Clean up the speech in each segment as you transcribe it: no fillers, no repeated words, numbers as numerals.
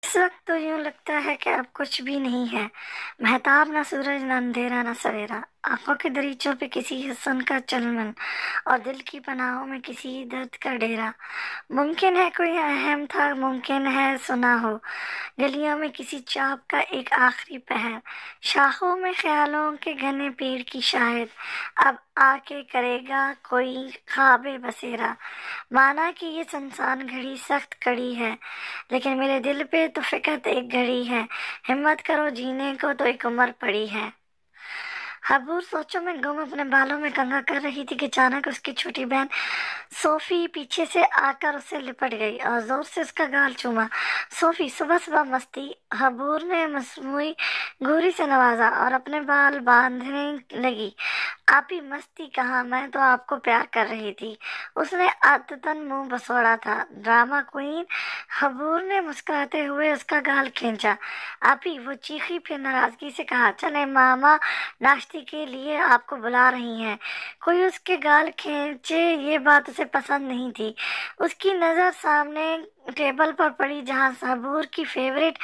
اس وقت تو یوں لگتا ہے کہ اب کچھ بھی نہیں ہے، مہتاب نہ سورج نہ اندھیرا نہ سویرا، آنکھوں کے دریچوں پہ کسی حسن کا چلمن اور دل کی پناہوں میں کسی درد کا ڈیرا۔ ممکن ہے کوئی اہم تھا، ممکن ہے سنا ہو گلیوں میں کسی چاپ کا ایک آخری پہر، شاخوں میں خیالوں کے گھنے پیڑ کی شاہد اب آ کے کرے گا کوئی خواب بسیرا۔ مانا کہ یہ سنسان گھڑی سخت کڑی ہے، لیکن میرے دل پہ تو فقط ایک گھڑی ہے، ہمت کرو جینے کو تو ایک عمر پڑی ہے۔ حبور سوچوں میں گم اپنے بالوں میں کنگھا کر رہی تھی کہ اچانک اس کی چھوٹی بہن صوفی پیچھے سے آ کر اسے لپٹ گئی اور زور سے اس کا گال چوما۔ صوفی، صبح صبح مستی! حبور نے مصنوعی گھوری سے نوازا اور اپنے بال باندھنے لگی۔ آپی مستی کہاں، میں تو آپ کو پیار کر رہی تھی۔ اس نے عادتاً منہ بسوڑا تھا۔ Drama queen! حبور نے مسکراتے ہوئے اس کا گال کھینچا۔ آپی! وہ چیخی، پھر ناراضگی سے کہا، چلیں ماما ناشتے کے لیے آپ کو بلا رہی ہیں۔ کوئی اس کے گال کھینچے یہ بات اسے پسند نہیں تھی۔ اس کی نظر سامنے ٹیبل پر پڑی جہاں حبور کی فیورٹ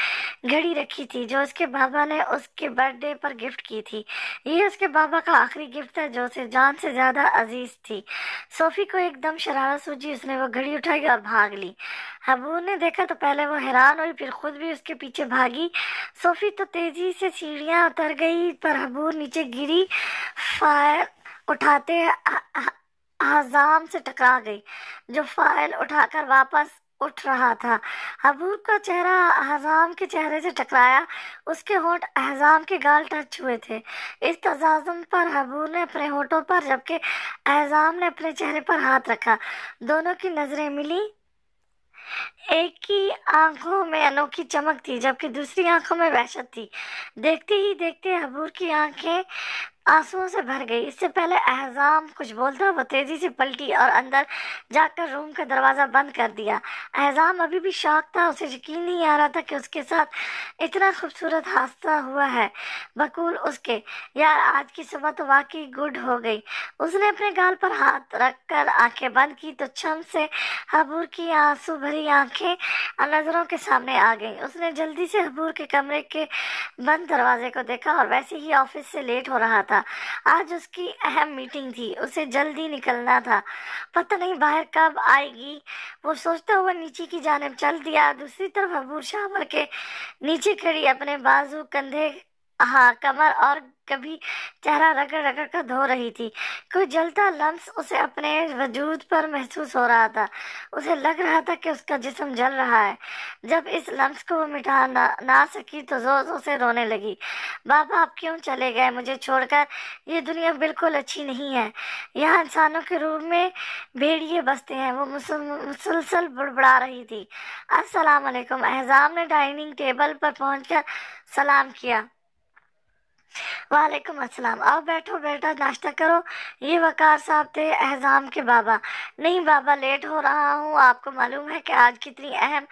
گھڑی رکھی تھی جو اس کے بابا نے اس کے برتھ ڈے پر گفٹ کی تھی۔ یہ اس کے بابا کا آخری گفٹ تھا جو اسے جان سے زیادہ عزیز تھی۔ صوفی کو ایک دم شرارت سوچی، اس نے وہ گھڑی اٹھائی اور بھاگ لی۔ حبور نے دیکھا تو پہلے وہ حیران ہوئی، پھر خود بھی اس کے پیچھے بھاگی۔ صوفی تو تیزی سے سیڑھیاں اتر گئی پر حبور نیچے گری، فائل اٹھاتے حزام سے ٹکرا گئی جو فائل اٹھا کر واپس اٹھ رہا تھا۔ حبور کا چہرہ حزام کے چہرے سے ٹکرایا، اس کے ہونٹ حزام کے گال ٹچ ہوئے تھے۔ اس تصادم پر حبور نے اپنے ہونٹوں پر جبکہ حزام نے اپنے چہرے پر ہاتھ رکھا۔ دونوں کی نظریں ملی۔ ایک کی آنکھوں میں انوکھی چمک تھی جبکہ دوسری آنکھوں میں وحشت تھی۔ دیکھتے ہی دیکھتے حبور کی آنکھیں آنسوؤں سے بھر گئی۔ اس سے پہلے احزام کچھ بولتا وہ تیزی سے پلٹی اور اندر جا کر روم کا دروازہ بند کر دیا۔ احزام ابھی بھی شاک تھا، اسے یقین نہیں آ رہا تھا کہ اس کے ساتھ اتنا خوبصورت حادثہ ہوا ہے بقول اس کے۔ یار آج کی صبح تو واقعی گڈ ہو گئی۔ اس نے اپنے گال پر ہاتھ رکھ کر آنکھیں بند کی تو چھم سے حبور کی آنسو بھری آنکھیں نظروں کے سامنے آ گئیں۔ اس نے جلدی سے حبور کے کمرے کے بند دروازے کو دیکھا اور ویسے ہی آفس سے لیٹ ہو رہا تھا۔ آج اس کی اہم میٹنگ تھی، اسے جلدی نکلنا تھا۔ پتہ نہیں باہر کب آئے گی، وہ سوچتا ہوا نیچے کی جانب چل دیا۔ دوسری طرف حبور شاور کے نیچے کھڑی اپنے بازو، کندھے، کمر اور کبھی چہرہ رگڑ رگڑ کر دھو رہی تھی۔ کوئی جلتا لمس اسے اپنے وجود پر محسوس ہو رہا تھا۔ اسے لگ رہا تھا کہ اس کا جسم جل رہا ہے۔ جب اس لمس کو وہ مٹا نہ سکی تو زور زور سے رونے لگی۔ بابا آپ کیوں چلے گئے مجھے چھوڑ کر؟ یہ دنیا بالکل اچھی نہیں ہے، یہاں انسانوں کے روپ میں بھیڑیے بستے ہیں۔ وہ مسلسل بڑبڑا رہی تھی۔ السلام علیکم! احزام نے ڈائننگ ٹیبل پر پہنچ کر سلام کیا۔ وعلیکم السلام! آؤ بیٹھو بیٹا، ناشتہ کرو۔ یہ وقار صاحب تھے، احزام کے بابا۔ نہیں بابا، لیٹ ہو رہا ہوں۔ آپ کو معلوم ہے کہ آج کتنی اہم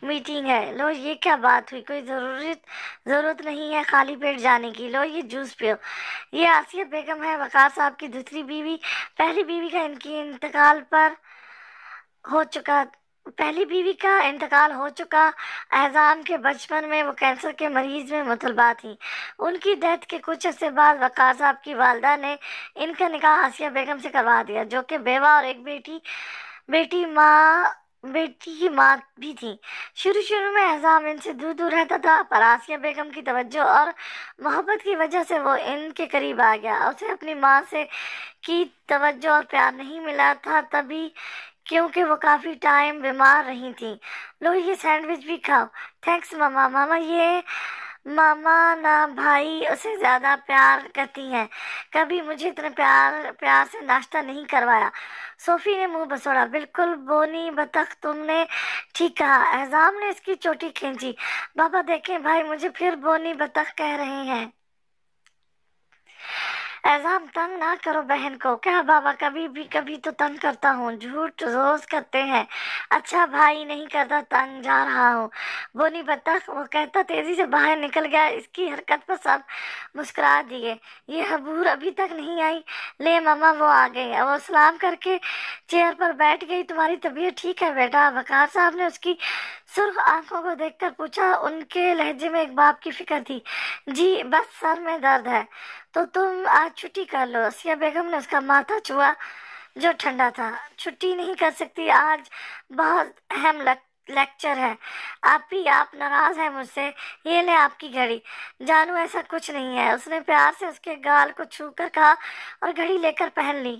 میٹنگ ہے۔ لو یہ کیا بات ہوئی، کوئی ضرورت نہیں ہے خالی پیٹ جانے کی۔ لو یہ جوس پیو۔ یہ آسیہ بیگم ہے، وقار صاحب کی دوسری بیوی۔ پہلی بیوی کا انتقال ہو چکا۔ احزام کے بچپن میں وہ کینسر کے مرض میں مبتلا تھیں۔ ان کی ڈیتھ کے کچھ عرصے بعد وقار صاحب کی والدہ نے ان کا نکاح آسیہ بیگم سے کروا دیا جو کہ بیوہ اور ایک بیٹی کی ماں بھی تھی۔ شروع میں احزام ان سے دور دور رہتا تھا پر آسیہ بیگم کی توجہ اور محبت کی وجہ سے وہ ان کے قریب آ گیا۔ اسے اپنی ماں سے کی توجہ اور پیار نہیں ملا تھا تبھی کیونکہ وہ کافی ٹائم بیمار رہی تھیں۔ لو یہ سینڈوچ بھی کھاؤ۔ تھینکس ماما۔ ماما نہ بھائی اسے زیادہ پیار کرتی ہیں، کبھی مجھے اتنے پیار سے ناشتہ نہیں کروایا۔ صوفی نے منہ بسوڑا۔ بالکل بونی بطخ، تم نے ٹھیک کہا۔ احزام نے اس کی چوٹی کھینچی۔ بابا دیکھیں بھائی مجھے پھر بونی بطخ کہہ رہے ہیں۔ احزام تنگ نہ کرو بہن کو۔ کیا بابا، کبھی تو تنگ کرتا ہوں، جھوٹ روز کرتے ہیں۔ اچھا بھائی نہیں کرتا تنگ، جا رہا ہوں۔ بونی بطخ، وہ کہتا تیزی سے باہر نکل گیا۔ اس کی حرکت پر سب مسکرا دیے۔ یہ حبور ابھی تک نہیں آئی؟ لے ماما وہ آ گئی۔ وہ سلام کر کے چیئر پر بیٹھ گئی۔ تمہاری طبیعت ٹھیک ہے بیٹا؟ وقار صاحب نے اس کی سرخ آنکھوں کو دیکھ کر پوچھا۔ ان کے لہجے میں ایک باپ کی فکر تھی۔ جی بس سر میں درد ہے، تو تم آج چھٹی کر لو۔ آسیہ بیگم نے اس کا ماتھا چھوا جو ٹھنڈا تھا۔ چھٹی نہیں کر سکتی، آج بہت اہم لیکچر ہے۔ آپ ناراض ہیں مجھ سے؟ یہ لے آپ کی گھڑی۔ جانو ایسا کچھ نہیں ہے، اس نے پیار سے اس کے گال کو چھو کر کہا اور گھڑی لے کر پہن لی۔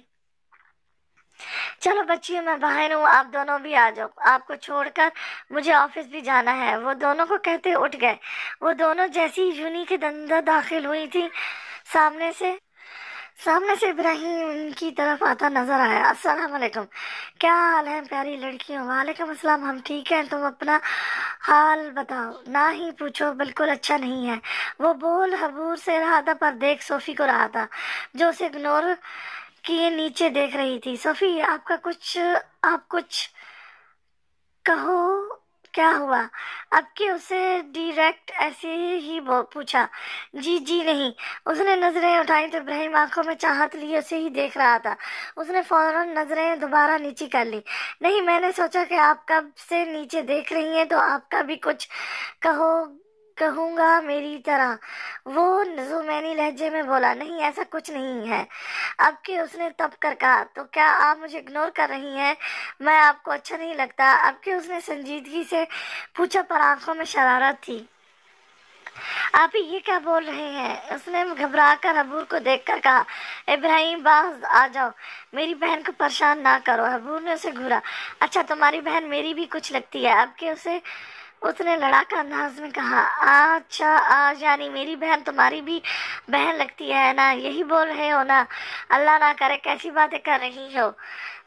چلو بچیوں، میں باہر ہوں، آپ دونوں بھی آ جاؤ، آپ کو چھوڑ کر مجھے آفس بھی جانا ہے۔ وہ دونوں کو کہتے اٹھ گئے۔ وہ دونوں جیسی یونی کے اندر داخل ہوئی تھی، سامنے سے ابراہیم ان کی طرف آتا نظر آیا۔ السلام علیکم، کیا حال ہے پیاری لڑکیوں؟ وعلیکم السلام، ہم ٹھیک ہیں، تم اپنا حال بتاؤ؟ نہ ہی پوچھو، بالکل اچھا نہیں ہے۔ وہ بول حبور سے رہا تھا پر دیکھ صوفی کو رہا تھا جو اسے اگنور کیے نیچے دیکھ رہی تھی۔ صوفی، آپ کچھ کہو، کیا ہوا؟ اب کہ اسے ڈائریکٹ ایسے ہی پوچھا۔ جی نہیں۔ اس نے نظریں اٹھائیں تو ابراہیم آنکھوں میں چاہت لیے اسے ہی دیکھ رہا تھا۔ اس نے فوراً نظریں دوبارہ نیچی کر لی۔ نہیں، میں نے سوچا کہ آپ کب سے نیچے دیکھ رہی ہیں تو آپ کا بھی کچھ کہوں گا میری طرح۔ وہ زمینی لہجے میں بولا۔ نہیں، ایسا کچھ نہیں ہے۔ اب کہ اس نے تب کر کہا، تو کیا آپ مجھے اگنور کر رہی ہیں؟ میں آپ کو اچھا نہیں لگتا؟ اب کہ اس نے سنجیدگی سے پوچھا پر آنکھوں میں شرارت تھی۔ آپ یہ کیا بول رہے ہیں؟ اس نے گھبرا کر حبور کو دیکھ کر کہا۔ ابراہیم، باز آ جاؤ، میری بہن کو پریشان نہ کرو۔ حبور نے اسے گھورا۔ اچھا، تمہاری بہن میری بھی کچھ لگتی ہے؟ اب کہ اس نے لڑاکا انداز میں کہا۔ اچھا، آج یعنی میری بہن تمہاری بھی بہن لگتی ہے نا؟ یہی بول رہے ہو نا؟ اللہ نہ کرے کیسی باتیں کر رہی ہو۔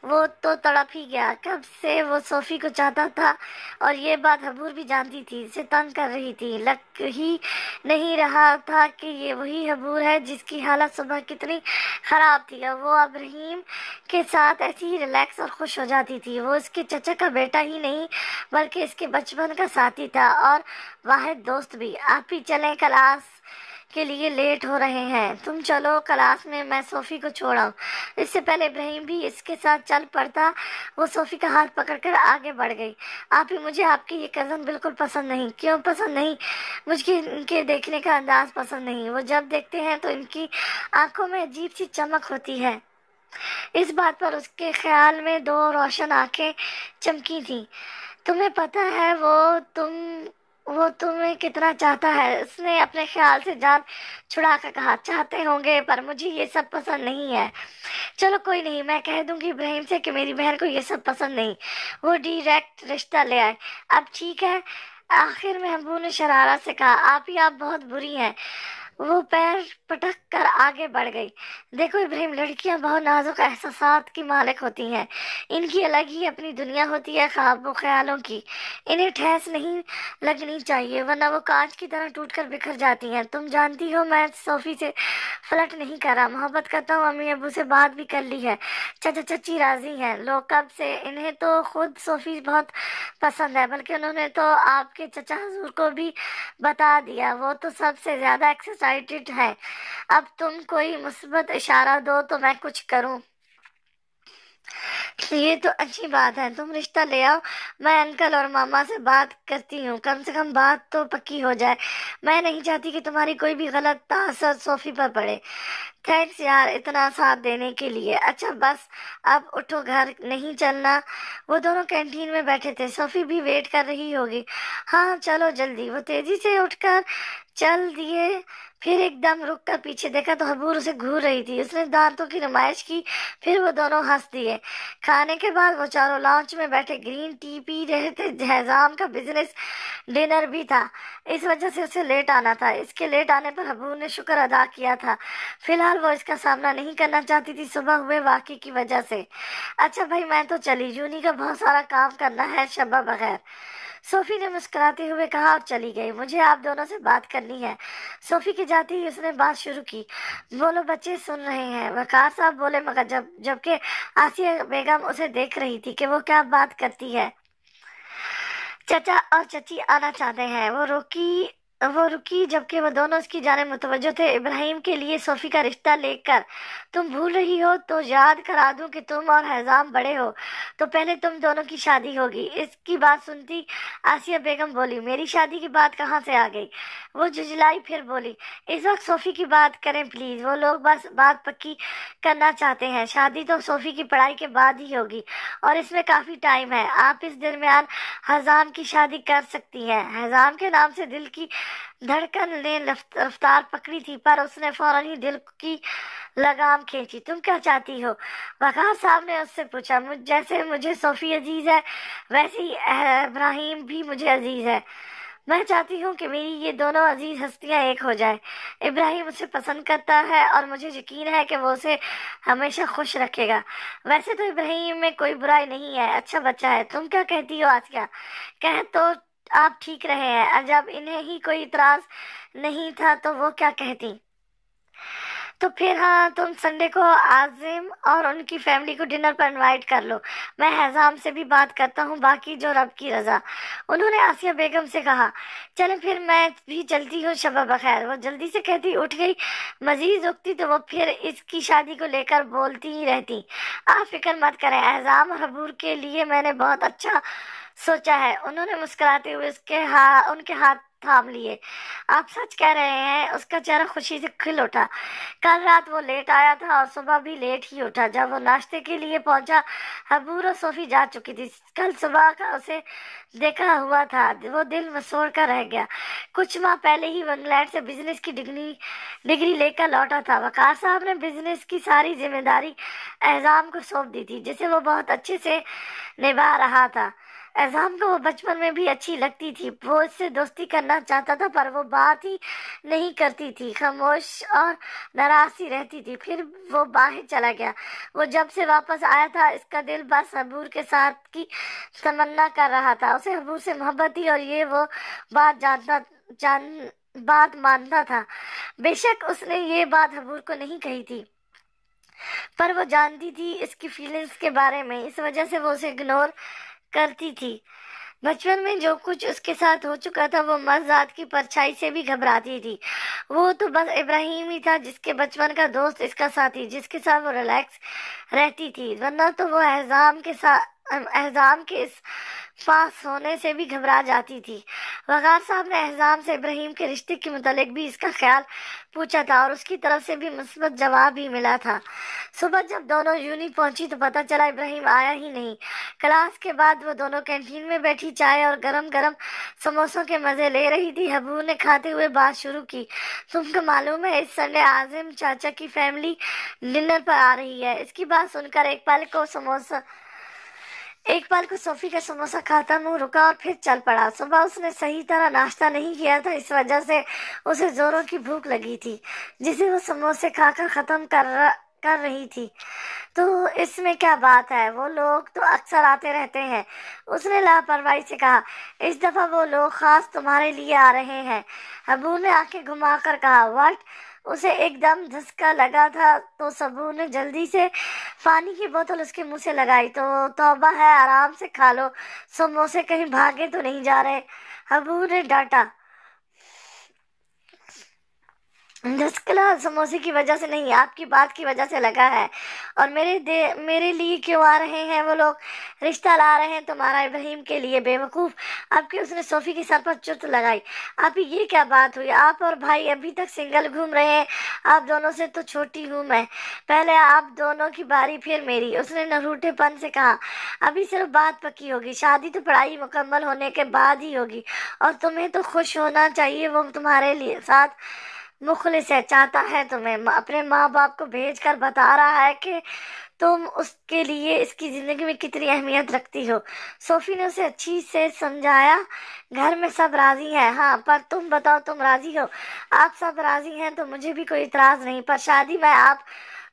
وہ تو تڑپ ہی گیا۔ کب سے وہ صوفی کو چاہتا تھا اور یہ بات حبور بھی جانتی تھی، اسے تنگ کر رہی تھی۔ لگ ہی نہیں رہا تھا کہ یہ وہی حبور ہے جس کی حالت صبح کتنی خراب تھی اور وہ ابراہیم کے ساتھ ایسی ہی ریلیکس اور خوش ہو جاتی تھی۔ وہ اس کے چچا کا بیٹا ہی نہیں بلکہ اس کے بچپن کا ساتھی تھا اور واحد دوست بھی۔ آپ ہی چلیں، کلاس کے لیے لیٹ ہو رہے ہیں۔ تم چلو کلاس میں صوفی کو چھوڑاؤں۔ اس سے پہلے ابراہیم بھی اس کے ساتھ چل پڑتا، وہ صوفی کا ہاتھ پکڑ کر آگے بڑھ گئی۔ آپ ہی، مجھے آپ کی یہ کزن بالکل پسند نہیں۔ کیوں پسند نہیں؟ مجھے ان کے دیکھنے کا انداز پسند نہیں۔ وہ جب دیکھتے ہیں تو ان کی آنکھوں میں عجیب سی چمک ہوتی ہے۔ اس بات پر اس کے خیال میں دو روشن آنکھیں چمکی تھیں۔ تمہیں پتہ ہے وہ تمہیں کتنا چاہتا ہے؟ اس نے اپنے خیال سے جان چھڑا کر کہا۔ چاہتے ہوں گے پر مجھے یہ سب پسند نہیں ہے۔ چلو کوئی نہیں، میں کہہ دوں گی ابراہیم سے کہ میری بہن کو یہ سب پسند نہیں، وہ ڈائریکٹ رشتہ لے آئے۔ اب ٹھیک ہے، آخر میں حبو نے شرارت سے کہا۔ آپ بہت بری ہیں۔ وہ پیر پٹک کر آگے بڑھ گئی۔ دیکھو ابراہیم، لڑکیاں بہت نازک احساسات کی مالک ہوتی ہیں۔ ان کی الگ ہی اپنی دنیا ہوتی ہے، خواب و خیالوں کی۔ انہیں ٹھیس نہیں لگنی چاہیے ورنہ وہ کانچ کی طرح ٹوٹ کر بکھر جاتی ہیں۔ تم جانتی ہو میں صوفی سے فلرٹ نہیں کر رہا، محبت کرتا ہوں۔ امی ابو سے بات بھی کر لی ہے، چچا چچی راضی ہیں۔ لوگ کب سے؟ انہیں تو خود صوفی بہت پسند ہے، بلکہ انہوں نے تو آپ کے چچا حضور کو بھی بتا دیا، وہ تو سب سے زیادہ ایکسائٹڈ ہے۔ اب تم کوئی مثبت اشارہ دو تو میں کچھ کروں۔ یہ تو اچھی بات ہے، تم رشتہ لے آؤ، میں انکل اور ماما سے بات کرتی ہوں، کم سے کم بات تو پکی ہو جائے۔ میں نہیں چاہتی کہ تمہاری کوئی بھی غلط تاثر صوفی پر پڑے۔ تھینکس یار اتنا ساتھ دینے کے لیے۔ اچھا بس اب اٹھو، گھر نہیں چلنا؟ وہ دونوں کینٹین میں بیٹھے تھے، صوفی بھی ویٹ کر رہی ہوگی۔ ہاں چلو جلدی۔ وہ تیزی سے اٹھ کر چل دیے، پھر ایک دم رک کر پیچھے دیکھا تو حبور اسے گھور رہی تھی۔ اس نے دانتوں کی نمائش کی، پھر وہ دونوں ہنس دیے۔ کھانے کے بعد وہ چاروں لانچ میں بیٹھے گرین ٹی پی رہے تھے۔ جہیزام کا بزنس ڈنر بھی تھا، اس وجہ سے اسے لیٹ آنا تھا۔ اس کے لیٹ آنے پر حبور نے شکر ادا کیا تھا، فی الحال وہ اس کا سامنا نہیں کرنا چاہتی تھی صبح ہوئے واقعے کی وجہ سے۔ اچھا بھائی میں تو چلی، یونی کا بہت سارا کام کرنا ہے شبہ بغیر، صوفی نے مسکراتے ہوئے کہا اور چلی گئی۔ مجھے آپ دونوں سے بات کرنی ہے۔ صوفی کے جاتے ہی اس نے بات شروع کی۔ بولو بچے، سن رہے ہیں؟ وقار صاحب بولے، مگر جبکہ آسیہ بیگم اسے دیکھ رہی تھی کہ وہ کیا بات کرتی ہے۔ چچا اور چچی آنا چاہتے ہیں۔ وہ روکی وہ رکی جبکہ وہ دونوں اس کی جانب متوجہ تھے۔ ابراہیم کے لیے صوفی کا رشتہ لے کر تم بھول رہی ہو تو یاد کرا دوں کہ تم اور حزام بڑے ہو تو پہلے تم دونوں کی شادی ہوگی۔ اس کی بات سنتی آسیہ بیگم بولی، میری شادی کی بات کہاں سے آ گئی؟ وہ جھجلائی، پھر بولی، اس وقت صوفی کی بات کریں پلیز، وہ لوگ بس بات پکی کرنا چاہتے ہیں۔ شادی تو صوفی کی پڑھائی کے بعد ہی ہوگی اور اس میں کافی ٹائم ہے، آپ اس درمیان حزام کی شادی کر سکتی ہیں۔ حزام کے نام سے دل کی دھڑکن نے رفتار پکڑی تھی، پر اس نے فوراً ہی دل کی لگام کھینچی۔ تم کیا چاہتی ہو؟ وقار صاحب نے اس سے پوچھا۔ جیسے مجھے صوفی عزیز ہے ویسے ہی ابراہیم بھی مجھے عزیز ہے۔ میں چاہتی ہوں کہ میری یہ دونوں عزیز ہستیاں ایک ہو جائیں۔ ابراہیم اسے پسند کرتا ہے اور مجھے یقین ہے کہ وہ اسے ہمیشہ خوش رکھے گا۔ ویسے تو ابراہیم میں کوئی برائی نہیں ہے، اچھا بچہ ہے۔ تم کیا کہتی ہو آسیہ؟ کہہ تو آپ ٹھیک رہے ہیں، جب انہیں ہی کوئی اعتراض نہیں تھا تو وہ کیا کہتی؟ تو پھر ہاں، تم سنڈے کو عازم اور ان کی فیملی کو ڈنر پر انوائٹ کر لو، میں حزام سے بھی بات کرتا ہوں، باقی جو رب کی رضا۔ انہوں نے آسیہ بیگم سے کہا۔ چلیں پھر میں بھی چلتی ہوں، شب بخیر۔ وہ جلدی سے کہتی اٹھ گئی، مزید رکتی تو وہ پھر اس کی شادی کو لے کر بولتی ہی رہتی۔ آپ فکر مت کریں، احزام اور حبور کے لیے میں نے بہت اچھا سوچا ہے۔ انہوں نے مسکراتے ہوئے ان کے ہاتھ تھام لیے۔ آپ سچ کہہ رہے ہیں؟ اس کا چہرہ خوشی سے کھل اٹھا۔ کل رات وہ لیٹ آیا تھا اور صبح بھی لیٹ ہی اٹھا۔ جب وہ ناشتے کے لیے پہنچا حبور اور صوفی جا چکی تھی۔ کل صبح کا اسے دیکھا ہوا تھا، وہ دل مسوڑ کر رہ گیا۔ کچھ ماہ پہلے ہی وہ انگلینڈ سے بزنس کی ڈگری لے کر لوٹا تھا۔ وقار صاحب نے بزنس کی ساری ذمہ داری احزام کو سونپ دی تھی، جسے وہ بہت اچھے سے نبھا رہا تھا۔ احزام کو وہ بچپن میں بھی اچھی لگتی تھی، وہ اس سے دوستی کرنا چاہتا تھا پر وہ بات ہی نہیں کرتی تھی، خاموش اور ناراض سی رہتی تھی۔ پھر وہ باہر چلا گیا۔ وہ جب سے واپس آیا تھا اس کا دل بس حبور کے ساتھ کی تمنا کر رہا تھا۔ اسے حبور سے محبت تھی اور یہ وہ بات مانتا تھا۔ بے شک اس نے یہ بات حبور کو نہیں کہی تھی، پر وہ جانتی تھی اس کی فیلنگز کے بارے میں، اس وجہ سے وہ اسے اگنور کرتی تھی۔ بچپن میں جو کچھ اس کے ساتھ ہو چکا تھا وہ محض ذات کی پرچھائی سے بھی گھبراتی تھی۔ وہ تو بس ابراہیم ہی تھا، جس کے بچپن کا دوست، اس کا ساتھی، جس کے ساتھ وہ ریلیکس رہتی تھی، ورنہ تو وہ احزام کے اس پاس ہونے سے بھی گھبرا جاتی تھی۔ وقار صاحب نے احزام سے ابراہیم کے رشتے کے متعلق بھی اس کا خیال پوچھا تھا اور اس کی طرف سے بھی مثبت جواب ہی ملا تھا۔ صبح جب دونوں یونی پہنچی تو پتہ چلا ابراہیم آیا ہی نہیں۔ کلاس کے بعد وہ دونوں کینٹین میں بیٹھی چائے اور گرم گرم سموسوں کے مزے لے رہی تھی۔ حبور نے کھاتے ہوئے بات شروع کی، تم کو معلوم ہے اس سنڈے عازم چاچا کی فیملی ڈنر پر آ رہی ہے؟ اس کی بات سن کر ایک پل کو صوفی کا سموسہ کھاتا منہ رکا اور پھر چل پڑا۔ صبح اس نے صحیح طرح ناشتہ نہیں کیا تھا، اس وجہ سے اسے زوروں کی بھوک لگی تھی، جسے وہ سموسے کھا کر ختم کر رہی تھی۔ تو اس میں کیا بات ہے، وہ لوگ تو اکثر آتے رہتے ہیں، اس نے لاپرواہی سے کہا۔ اس دفعہ وہ لوگ خاص تمہارے لیے آ رہے ہیں، حبور نے آنکھیں گھما کر کہا۔ واٹ؟ اسے ایک دم دھچکا لگا تھا تو صبور نے جلدی سے پانی کی بوتل اس کے منہ سے لگائی۔ تو توبہ ہے، آرام سے کھا لو، سموسے کہیں بھاگے تو نہیں جا رہے، حبور نے ڈانٹا۔ دھچکا سموسے کی وجہ سے نہیں، آپ کی بات کی وجہ سے لگا ہے۔ اور میرے لیے کیوں آ رہے ہیں وہ لوگ؟ رشتہ لا رہے ہیں تمہارا ابراہیم کے لیے، بے وقوف! اب کی اس نے صوفی کے سر پر چرت لگائی۔ آپ یہ کیا بات ہوئی؟ آپ اور بھائی ابھی تک سنگل گھوم رہے ہیں، آپ دونوں سے تو چھوٹی ہوں میں، پہلے آپ دونوں کی باری پھر میری، اس نے نروٹے پن سے کہا۔ ابھی صرف بات پکی ہوگی، شادی تو پڑھائی مکمل ہونے کے بعد ہی ہوگی، اور تمہیں تو خوش ہونا چاہیے، وہ تمہارے ساتھ مخلص ہے، چاہتا ہے تمہیں، اپنے ماں باپ کو بھیج کر بتا رہا ہے کہ تم اس کے لیے اس کی زندگی میں کتنی اہمیت رکھتی ہو۔ صوفی نے اسے اچھی سے سمجھایا۔ گھر میں سب راضی ہیں؟ ہاں، پر تم بتاؤ، تم راضی ہو؟ آپ سب راضی ہیں تو مجھے بھی کوئی اعتراض نہیں، پر شادی میں آپ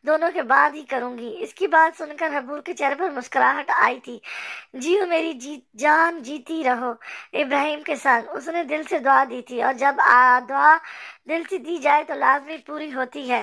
دونوں کے بعد ہی کروں گی۔ اس کی بات سن کر حبور کے چہرے پر مسکراہٹ آئی تھی۔ جیو میری جان، جیتی رہو ابراہیم کے ساتھ، اس نے دل سے دعا دی تھی، اور جب دعا دل سے دی جائے تو لازمی پوری ہوتی ہے۔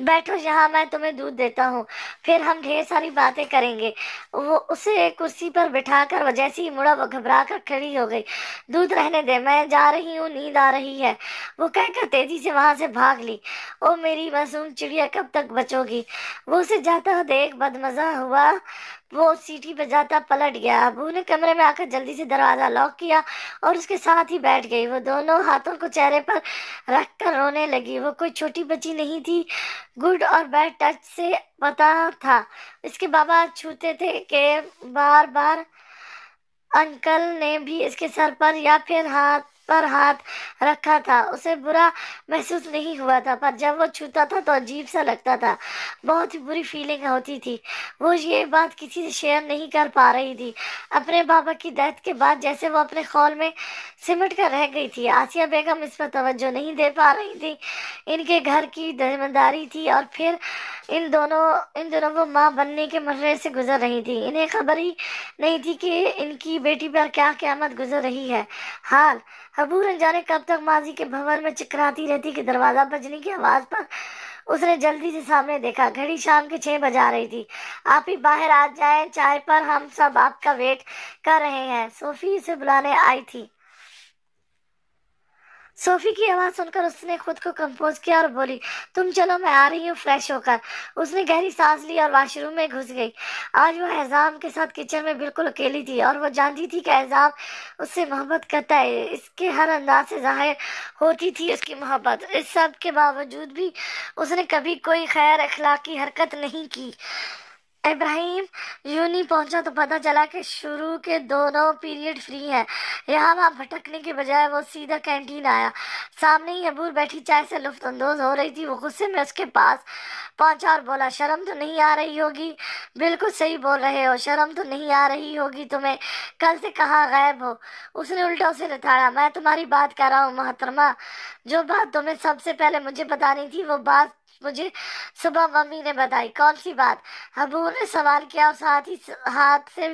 بیٹھو یہاں، میں تمہیں دودھ دیتا ہوں، پھر ہم ڈھیر ساری باتیں کریں گے۔ وہ اسے کرسی پر بٹھا کر وہ جیسے ہی مڑا وہ گھبرا کر کھڑی ہو گئی۔ دودھ رہنے دے، میں جا رہی ہوں، نیند آ رہی ہے، وہ کہہ کر تیزی سے وہاں سے بھاگ لی۔ او میری معصوم چڑیا، کب تک بچو گی؟ وہ اسے جاتا دیکھ بدمزہ ہوا، وہ سیٹی بجاتا پلٹ گیا۔ ابو نے کمرے میں آ کر جلدی سے دروازہ لاک کیا اور اس کے ساتھ ہی بیٹھ گئی۔ وہ دونوں ہاتھوں کو چہرے پر رکھ کر رونے لگی۔ وہ کوئی چھوٹی بچی نہیں تھی، گڈ اور بیڈ ٹچ سے پتا تھا اس کے بابا چھوتے تھے کہ بار بار انکل نے بھی اس کے سر پر یا پھر ہاتھ پر ہاتھ رکھا تھا۔ اسے برا محسوس نہیں ہوا تھا، پر جب وہ چھوتا تھا تو عجیب سا لگتا تھا، بہت ہی بری فیلنگ ہوتی تھی۔ وہ یہ بات کسی سے شیئر نہیں کر پا رہی تھی۔ اپنے بابا کی ڈیتھ کے بعد جیسے وہ اپنے خول میں سمٹ کر رہ گئی تھی۔ آسیہ بیگم اس پر توجہ نہیں دے پا رہی تھی، ان کے گھر کی ذمہ داری تھی، اور پھر ان دونوں وہ ماں بننے کے مرحلے سے گزر رہی تھی۔ انہیں خبر ہی نہیں تھی کہ ان کی بیٹی پر کیا قیامت گزر رہی ہے۔ حال حبور نہ جانے کب تک ماضی کے بھنور میں چکراتی رہتی کہ دروازہ بجنے کی آواز پر اس نے جلدی سے سامنے دیکھا۔ گھڑی شام کے 6 بجا رہی تھی۔ آپ ہی باہر آ جائیں، چائے پر، ہم سب آپ کا ویٹ کر رہے ہیں، صوفی اسے بلانے آئی تھی۔ صوفی کی آواز سن کر اس نے خود کو کمپوز کیا اور بولی، تم چلو، میں آ رہی ہوں فریش ہو کر۔ اس نے گہری سانس لی اور واش روم میں گھس گئی۔ آج وہ اعظام کے ساتھ کچن میں بالکل اکیلی تھی، اور وہ جانتی تھی کہ اعظام اس سے محبت کرتا ہے۔ اس کے ہر انداز سے ظاہر ہوتی تھی اس کی محبت۔ اس سب کے باوجود بھی اس نے کبھی کوئی غیر اخلاقی حرکت نہیں کی۔ ابراہیم یونی پہنچا تو پتہ چلا کہ شروع کے دونوں پیریڈ فری ہیں۔ یہاں وہاں بھٹکنے کے بجائے وہ سیدھا کینٹین آیا۔ سامنے ہی حبور بیٹھی چائے سے لطف اندوز ہو رہی تھی۔ وہ غصے میں اس کے پاس پہنچا اور بولا، شرم تو نہیں آ رہی ہوگی؟ بالکل صحیح بول رہے ہو، شرم تو نہیں آ رہی ہوگی تمہیں، کل سے کہاں غائب ہو؟ اس نے الٹا اسے لتاڑا۔ میں تمہاری بات کر رہا ہوں محترمہ، جو بات تمہیں سب سے پہلے مجھے بتانی تھی وہ بات مجھے صبح ممی نے بتائی۔ کون سی بات؟ حبور نے سوال کیا اور ساتھ ہی ہاتھ سے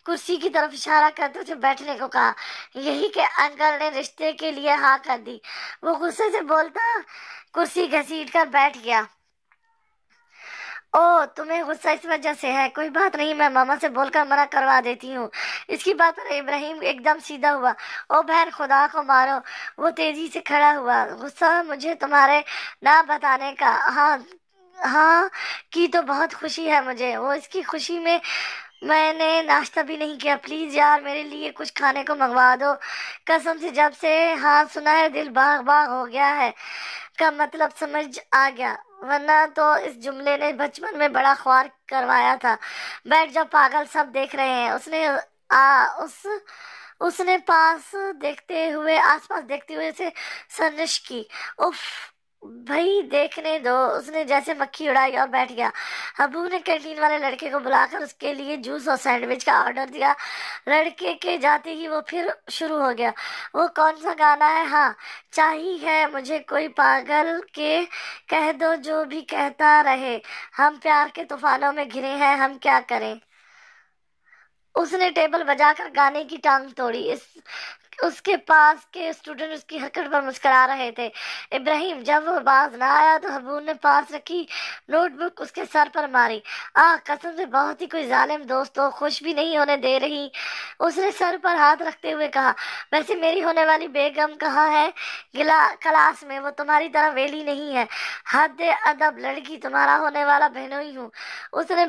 کرسی کی طرف اشارہ کرتے اسے بیٹھنے کو کہا۔ یہی کہ انکل نے رشتے کے لیے ہاں کر دی۔ وہ غصے سے بولتا کرسی گھسیٹ کر بیٹھ گیا۔ او، تمہیں غصہ اس وجہ سے ہے؟ کوئی بات نہیں، میں ماما سے بول کر منع کروا دیتی ہوں۔ اس کی بات پر ابراہیم ایک دم سیدھا ہوا۔ او بہن، خدا کو مارو! وہ تیزی سے کھڑا ہوا۔ غصہ مجھے تمہارے نہ بتانے کا؟ ہاں کی تو بہت خوشی ہے مجھے۔ وہ اس کی خوشی میں نے ناشتہ بھی نہیں کیا، پلیز یار میرے لیے کچھ کھانے کو منگوا دو۔ قسم سے جب سے ہاں سنا ہے دل باغ باغ ہو گیا ہے کا مطلب سمجھ آ گیا، ورنہ تو اس جملے نے بچپن میں بڑا خوار کروایا تھا۔ بیٹھ جاؤ پاگل، سب دیکھ رہے ہیں۔ اس نے آس پاس دیکھتے ہوئے اسے سرزنش کی۔ اف بھائی دیکھنے دو۔ اس نے جیسے مکھی اڑائی اور بیٹھ گیا۔ ابو نے کینٹین والے لڑکے کو بلا کر اس کے لیے جوس اور سینڈوچ کا آرڈر دیا۔ لڑکے کے جاتے ہی وہ پھر شروع ہو گیا، وہ کون سا گانا ہے؟ ہاں چاہیے ہے مجھے کوئی پاگل کے کہہ دو جو بھی کہتا رہے، ہم پیار کے طوفانوں میں گھرے ہیں، ہم کیا کریں؟ اس نے ٹیبل بجا کر گانے کی ٹانگ توڑی۔ اس کے پاس کے اسٹوڈنٹ اس کی حرکت پر مسکرا رہے تھے۔ ابراہیم جب وہ باز نہ آیا تو حبور نے پاس رکھی نوٹ بک اس کے سر پر ماری۔ قسم سے بہت ہی کوئی ظالم دوست ہو، خوش بھی نہیں ہونے دے رہی۔ اس نے سر پر ہاتھ رکھتے ہوئے کہا، ویسے میری ہونے والی بیگم کہاں ہے؟ کلاس میں، وہ تمہاری طرح ویلی نہیں ہے۔ حد ادب لڑکی، تمہارا ہونے والا بہنوئی ہوں، اس نے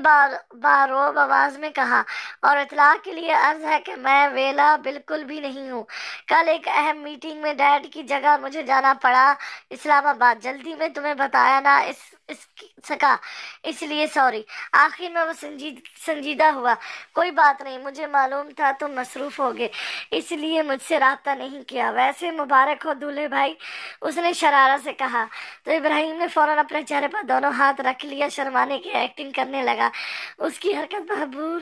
باروب آواز میں کہا، اور اطلاع کے لیے عرض ہے کہ میں ویلا بالکل بھی نہیں ہوں۔ کل ایک اہم میٹنگ میں ڈیڈ کی جگہ مجھے جانا پڑا اسلام آباد، جلدی میں تمہیں بتایا نہ سکا، اس لیے سوری۔ آخر میں وہ سنجیدہ ہوا، کوئی بات نہیں، مجھے معلوم تھا تم مصروف ہوگے، اس لیے مجھ سے رابطہ نہیں کیا۔ ویسے مبارک ہو دولہے بھائی، اس نے شرارت سے کہا۔ تو ابراہیم نے فوراً اپنے چہرے پر دونوں ہاتھ رکھ لیا، شرمانے کی ایکٹنگ کرنے لگا۔ اس کی حرکت پر حبور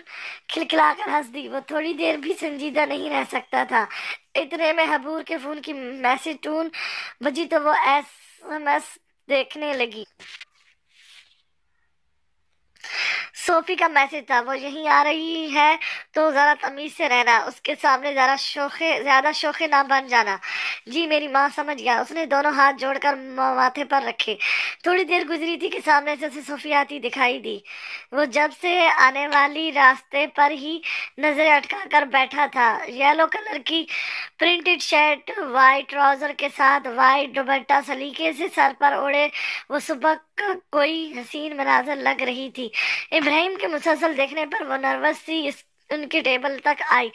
کھلکھلا کر ہنس دی۔ وہ تھوڑی دیر بھی سنجیدہ نہیں رہ سکتا تھا۔ اتنے میں حبور کے فون کی میسج ٹون بجی تو وہ ایس ایم ایس دیکھنے لگی۔ صوفی کا میسج تھا، وہ یہیں آ رہی ہے تو ذرا تمیز سے رہنا، اس کے سامنے زیادہ شوخے نہ بن جانا۔ جی میری ماں سمجھ گیا۔ اس نے دونوں ہاتھ جوڑ کر ماتھے پر رکھے۔ تھوڑی دیر گزری تھی کہ سامنے سے اسے صوفی آتی دکھائی دی۔ وہ جب سے آنے والی راستے پر ہی نظریں اٹکا کر بیٹھا تھا۔ یلو کلر کی پرنٹڈ شرٹ، وائٹ ٹراؤزر کے ساتھ وائٹ دوپٹہ سلیقے سے سر پر اوڑے وہ صبح کا کوئی حسین مناظر لگ رہی تھی۔ ابراہیم کے مسلسل دیکھنے پر وہ نروس سی ان کے ٹیبل تک آئی۔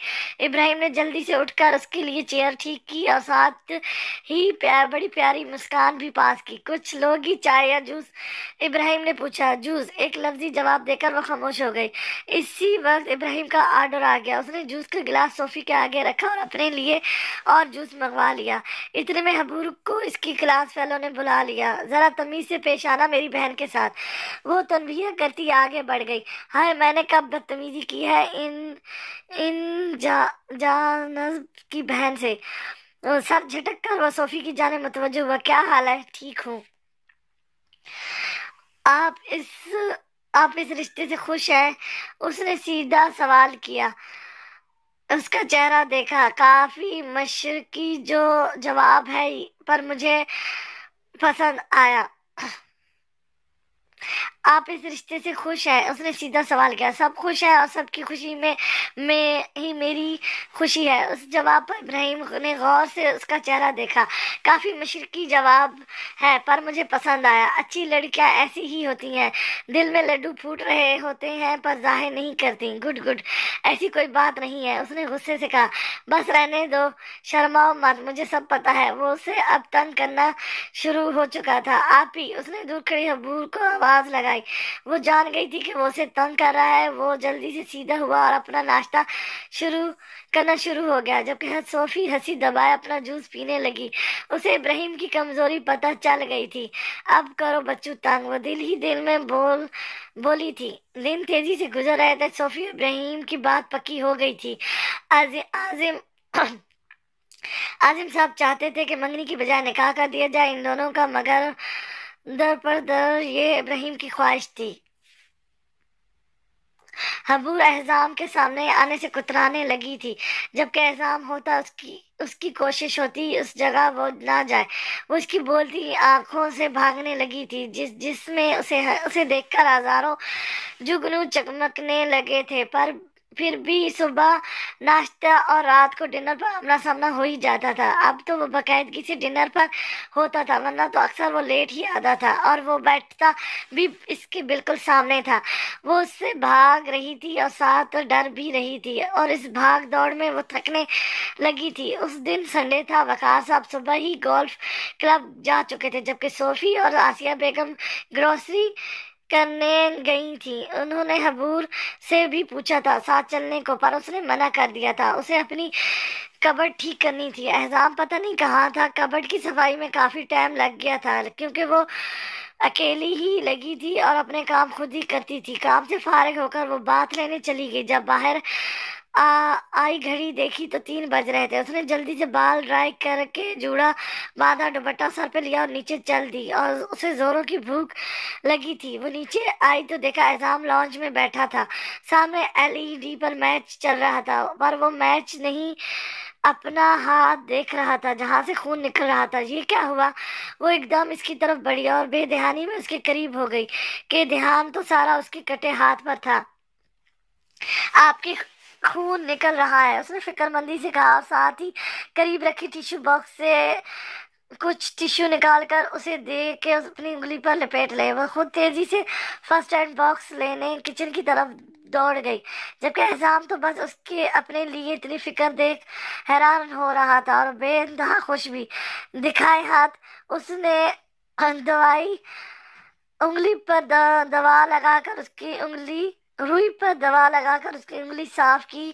ابراہیم نے جلدی سے اٹھ کر اس کے لیے چیئر ٹھیک کی اور ساتھ ہی بڑی پیاری مسکان بھی پاس کی۔ کچھ لوگ ہی چائے یا جوس؟ ابراہیم نے پوچھا۔ جوس، ایک لفظی جواب دے کر وہ خاموش ہو گئی۔ اسی وقت ابراہیم کا آرڈر آ گیا۔ اس نے جوس کا گلاس صوفی کے آگے رکھا اور اپنے لیے اور جوس منگوا لیا۔ اتنے میں حبور کو اس کی کلاس فیلو نے بلا لیا۔ ذرا تمیز سے پیش آنا میری بہن کے ساتھ۔ وہ تنبیہ کرتی آگے بڑھ گئی۔ ہائے، میں نے کب بدتمیزی کی ہے ان جانب کی بہن سے؟ سر جھٹک کر وہ صوفی کی جانب متوجہ ہوا۔ کیا حال ہے؟ ٹھیک ہوں۔ آپ اس رشتے سے خوش ہیں؟ اس نے سیدھا سوال کیا۔ اس کا چہرہ دیکھا۔ کافی مشرقی جو جواب ہے، پر مجھے پسند آیا۔ آپ اس رشتے سے خوش ہیں؟ اس نے سیدھا سوال کیا۔ سب خوش ہیں اور سب کی خوشی میں ہی میری خوشی ہے۔ اس جواب پر ابراہیم نے غور سے اس کا چہرہ دیکھا۔ کافی مشرقی جواب ہے، پر مجھے پسند آیا۔ اچھی لڑکیاں ایسی ہی ہوتی ہیں، دل میں لڈو پھوٹ رہے ہوتے ہیں پر ظاہر نہیں کرتی۔ گڈ گڈ، ایسی کوئی بات نہیں ہے۔ اس نے غصے سے کہا۔ بس رہنے دو، شرماؤ مت، مجھے سب پتا ہے۔ وہ اسے اب تنگ کرنا شروع ہو چکا تھا۔ آپ ہی، اس نے دور کھڑی حبور کو آواز لگائی۔ وہ جان گئی تھی کہ وہ اسے تنگ کر رہا ہے۔ وہ جلدی سے سیدھا ہوا اور اپنا ناشتہ کرنا شروع ہو گیا، جبکہ صوفی ہنسی دبائے اپنا جوس پینے لگی۔ اسے ابراہیم کی کمزوری پتہ چل گئی تھی۔ اب کرو بچو تنگ، وہ دل ہی دل میں بولی تھی۔ دن تیزی سے گزر رہے تھے۔ صوفی اور ابراہیم کی بات پکی ہو گئی تھی۔ عاظم صاحب چاہتے تھے کہ منگنی کی بجائے نکاح کر دیا جائے ان دونوں کا، مگر در پر در یہ ابراہیم کی خواہش تھی۔ حبور احزام کے سامنے آنے سے کترانے لگی تھی، جبکہ احزام ہوتا اس کی کوشش ہوتی اس جگہ وہ نہ جائے۔ وہ اس کی بولتی آنکھوں سے بھاگنے لگی تھی، جس میں اسے دیکھ کر ہزاروں جگنو چمکنے لگے تھے، پر پھر بھی صبح ناشتہ اور رات کو ڈنر پر آمنا سامنا ہو ہی جاتا تھا۔ اب تو وہ باقاعدگی سے ڈنر پر ہوتا تھا، ورنہ تو اکثر وہ لیٹ ہی آتا تھا اور وہ بیٹھتا بھی اس کے بالکل سامنے تھا۔ وہ اس سے بھاگ رہی تھی اور ساتھ ڈر بھی رہی تھی، اور اس بھاگ دوڑ میں وہ تھکنے لگی تھی۔ اس دن سنڈے تھا۔ وقار صاحب صبح ہی گولف کلب جا چکے تھے، جبکہ صوفی اور آسیہ بیگم گروسری کرنے گئی تھی۔ انہوں نے حبور سے بھی پوچھا تھا ساتھ چلنے کو، پر اس نے منع کر دیا تھا۔ اسے اپنی کبڈ ٹھیک کرنی تھی۔ احزام پتہ نہیں کہاں تھا۔ کبڈ کی صفائی میں کافی ٹائم لگ گیا تھا، کیونکہ وہ اکیلی ہی لگی تھی اور اپنے کام خود ہی کرتی تھی۔ کام سے فارغ ہو کر وہ بات لینے چلی گئی۔ جب باہر آئی گھڑی دیکھی تو 3 بج رہے تھے۔ اس نے جلدی سے بال ڈرائی کر کے جوڑا باندھا، دوپٹہ سر پہ لیا اور نیچے چل دی، اور اسے زوروں کی بھوک لگی تھی۔ وہ نیچے آئی تو دیکھا احزام لاؤنج میں بیٹھا تھا۔ سامنے LED پر میچ چل رہا تھا، پر وہ میچ نہیں، اپنا ہاتھ دیکھ رہا تھا جہاں سے خون نکل رہا تھا۔ یہ کیا ہوا؟ وہ ایک دم اس کی طرف بڑھی اور بے دھیانی میں اس کے قریب ہو گئی، کہ دھیان تو سارا اس کے کٹے ہاتھ پر تھا۔ آپ کے خون نکل رہا ہے، اس نے فکر مندی سے کہا، اور ساتھ ہی قریب رکھی ٹیشو باکس سے کچھ ٹیشو نکال کر اسے دے کے اپنی انگلی پر لپیٹ لے۔ وہ خود تیزی سے فرسٹ ایڈ باکس لینے کچن کی طرف دوڑ گئی، جبکہ احزام تو بس اس کے اپنے لیے اتنی فکر دیکھ حیران ہو رہا تھا اور بے انتہا خوش بھی۔ دکھائے ہاتھ، اس نے انگلی پر دوا لگا کر اس کی انگلی روئی پر دوا لگا کر اس کی انگلی صاف کی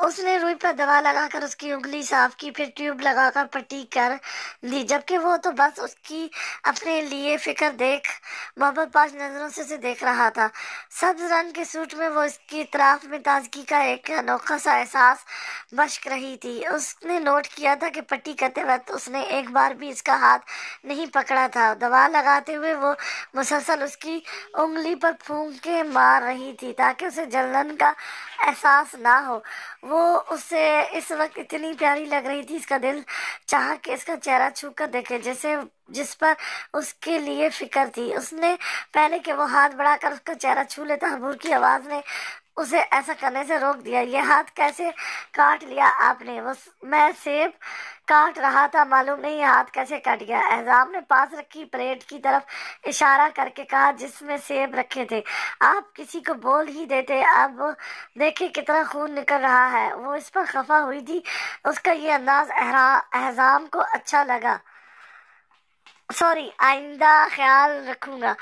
اس نے روئی پر دوا لگا کر اس کی انگلی صاف کی، پھر ٹیوب لگا کر پٹی کر دی، جبکہ وہ تو بس اس کی اپنے لیے فکر دیکھ محبت پاش نظروں سے اسے دیکھ رہا تھا۔ سبز رنگ کے سوٹ میں وہ اس کی اطراف میں تازگی کا ایک انوکھا سا احساس بخش رہی تھی۔ اس نے نوٹ کیا تھا کہ پٹی کرتے وقت اس نے ایک بار بھی اس کا ہاتھ نہیں پکڑا تھا۔ دوا لگاتے ہوئے وہ مسلسل اس کی انگلی پر پھونکے مار رہی تھی تاکہ اسے جلن کا احساس نہ ہو۔ وہ اسے اس وقت اتنی پیاری لگ رہی تھی، اس کا دل چاہا کہ اس کا چہرہ چھو کر دیکھے جس پر اس کے لیے فکر تھی۔ اس نے پہلے کہ وہ ہاتھ بڑھا کر اس کا چہرہ چھو لیتا، حبور کی آواز نے اسے ایسا کرنے سے روک دیا۔ یہ ہاتھ کیسے کاٹ لیا آپ نے؟ میں سیب کاٹ رہا تھا، معلوم نہیں یہ ہاتھ کیسے کٹ گیا۔ اعظم نے پاس رکھی پلیٹ کی طرف اشارہ کر کے کہا جس میں سیب رکھے تھے، آپ کسی کو بول ہی دیتے، اب دیکھیں کتنا خون نکل رہا ہے۔ وہ اس پر خفا ہوئی تھی، اس کا یہ انداز اعظم کو اچھا لگا۔ سوری، آئندہ خیال رکھوں گا،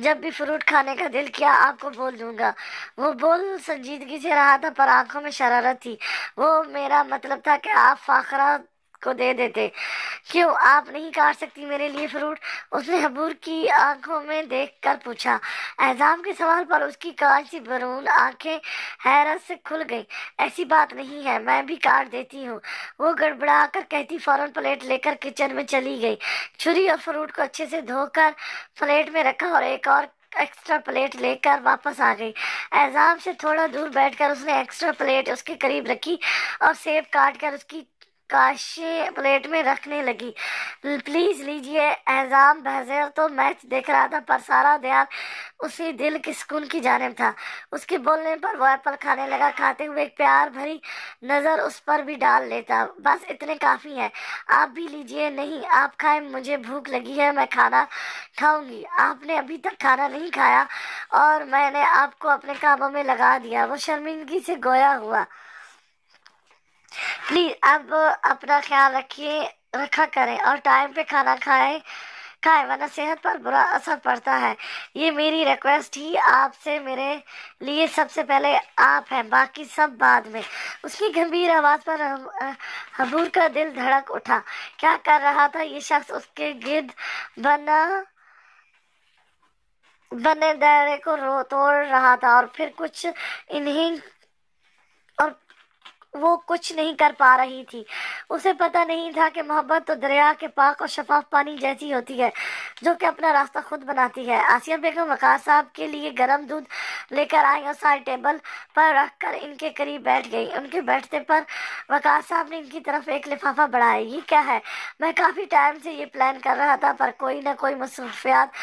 جب بھی فروٹ کھانے کا دل کیا آپ کو بول دوں گا۔ وہ بول سنجیدگی سے رہا تھا پر آنکھوں میں شرارت تھی۔ وہ میرا مطلب تھا کہ آپ فاخرہ کو دے دیتے۔ کیوں آپ نہیں کاٹ سکتی میرے لیے فروٹ؟ اس نے حبور کی آنکھوں میں دیکھ کر پوچھا۔ اعظم کے سوال پر اس کی کانچ سی برون آنکھیں حیرت سے کھل گئیں۔ ایسی بات نہیں ہے، میں بھی کاٹ دیتی ہوں، وہ گڑبڑا کر کہتی فوراً پلیٹ لے کر کچن میں چلی گئی، چھری اور فروٹ کو اچھے سے دھو کر پلیٹ میں رکھا اور ایک اور ایکسٹرا پلیٹ لے کر واپس آ گئی۔ اعظم سے تھوڑا دور بیٹھ کر اس نے ایکسٹرا پلیٹ اس کے قریب رکھی اور سیب کاٹ کر اس کی کاشی پلیٹ میں رکھنے لگی۔ پلیز لیجیے۔ اعظم بظاہر تو میچ دیکھ رہا تھا پر سارا دھیان اسی دل کے سکون کی جانب تھا۔ اس کے بولنے پر وہ ایپل کھانے لگا، کھاتے ہوئے ایک پیار بھری نظر اس پر بھی ڈال لیتا۔ بس اتنے کافی ہیں، آپ بھی لیجیے۔ نہیں آپ کھائیں، مجھے بھوک لگی ہے، میں کھانا کھاؤں گی۔ آپ نے ابھی تک کھانا نہیں کھایا اور میں نے آپ کو اپنے کاموں میں لگا دیا۔ وہ شرمندگی سے گویا ہوا۔ پلیز اب اپنا خیال رکھا کریں اور ٹائم پہ کھانا کھائیں ورنہ صحت پر برا اثر پڑتا ہے۔ یہ میری ریکویسٹ ہی آپ سے، میرے لیے سب سے پہلے آپ ہیں، باقی سب بعد میں۔ اس کی گمبھیر آواز پر حبور کا دل دھڑک اٹھا۔ کیا کر رہا تھا یہ شخص؟ اس کے گرد بنے دائرے کو توڑ رہا تھا اور پھر وہ کچھ نہیں کر پا رہی تھی۔ اسے پتہ نہیں تھا کہ محبت تو دریا کے پاک اور شفاف پانی جیسی ہوتی ہے جو کہ اپنا راستہ خود بناتی ہے۔ آسیہ بیگم وقار صاحب کے لیے گرم دودھ لے کر آئی اور سائڈ ٹیبل پر رکھ کر ان کے قریب بیٹھ گئی۔ ان کے بیٹھتے پر وقار صاحب نے ان کی طرف ایک لفافہ بڑھایا۔ یہ کیا ہے؟ میں کافی ٹائم سے یہ پلان کر رہا تھا پر کوئی نہ کوئی مصروفیات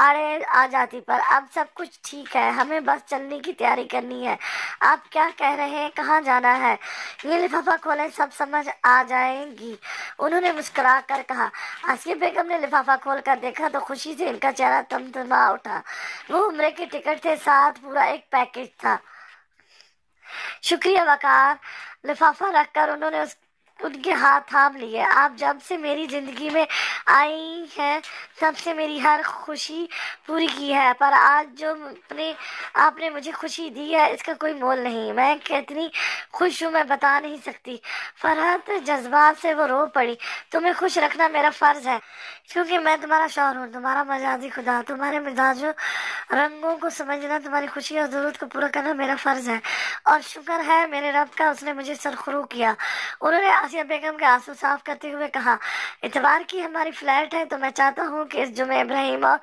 آڑے آ جاتی، پر اب سب کچھ ٹھیک ہے، ہمیں بس چلنے کی تیاری کرنی ہے۔ آپ کیا کہہ رہے ہیں؟ کہاں جانا ہے؟ یہ لفافہ کھولیں، سب سمجھ آ جائے گی، انہوں نے مسکرا کر کہا۔ آسیہ بیگم نے لفافہ کھول کر دیکھا تو خوشی سے ان کا چہرہ تمتما اٹھا۔ وہ عمرے کے ٹکٹ تھے، ساتھ پورا ایک پیکج تھا۔ شکریہ وقار۔ لفافہ رکھ کر انہوں نے ان کے ہاتھ تھام لیے۔ آپ جب سے میری زندگی میں آئی ہیں تب سے میری ہر خوشی پوری کی ہے، پر آج جو آپ نے مجھے خوشی دی ہے اس کا کوئی مول نہیں۔ میں کتنی خوش ہوں میں بتا نہیں سکتی۔ فرحت جذبات سے وہ رو پڑی۔ تمہیں خوش رکھنا میرا فرض ہے کیونکہ میں تمہارا شوہر ہوں، تمہارا مجازی خدا، تمہارے مزاجوں رنگوں کو سمجھنا، تمہاری خوشی اور ضرورت کو پورا کرنا میرا فرض ہے، اور شکر ہے میرے رب کا اس نے مجھے سرخرو کیا۔ انہوں نے آسیہ بیگم کے آنسو صاف کرتے ہوئے کہا، اتوار کی ہماری فلائٹ ہے تو میں چاہتا ہوں کہ اس جمعے ابراہیم اور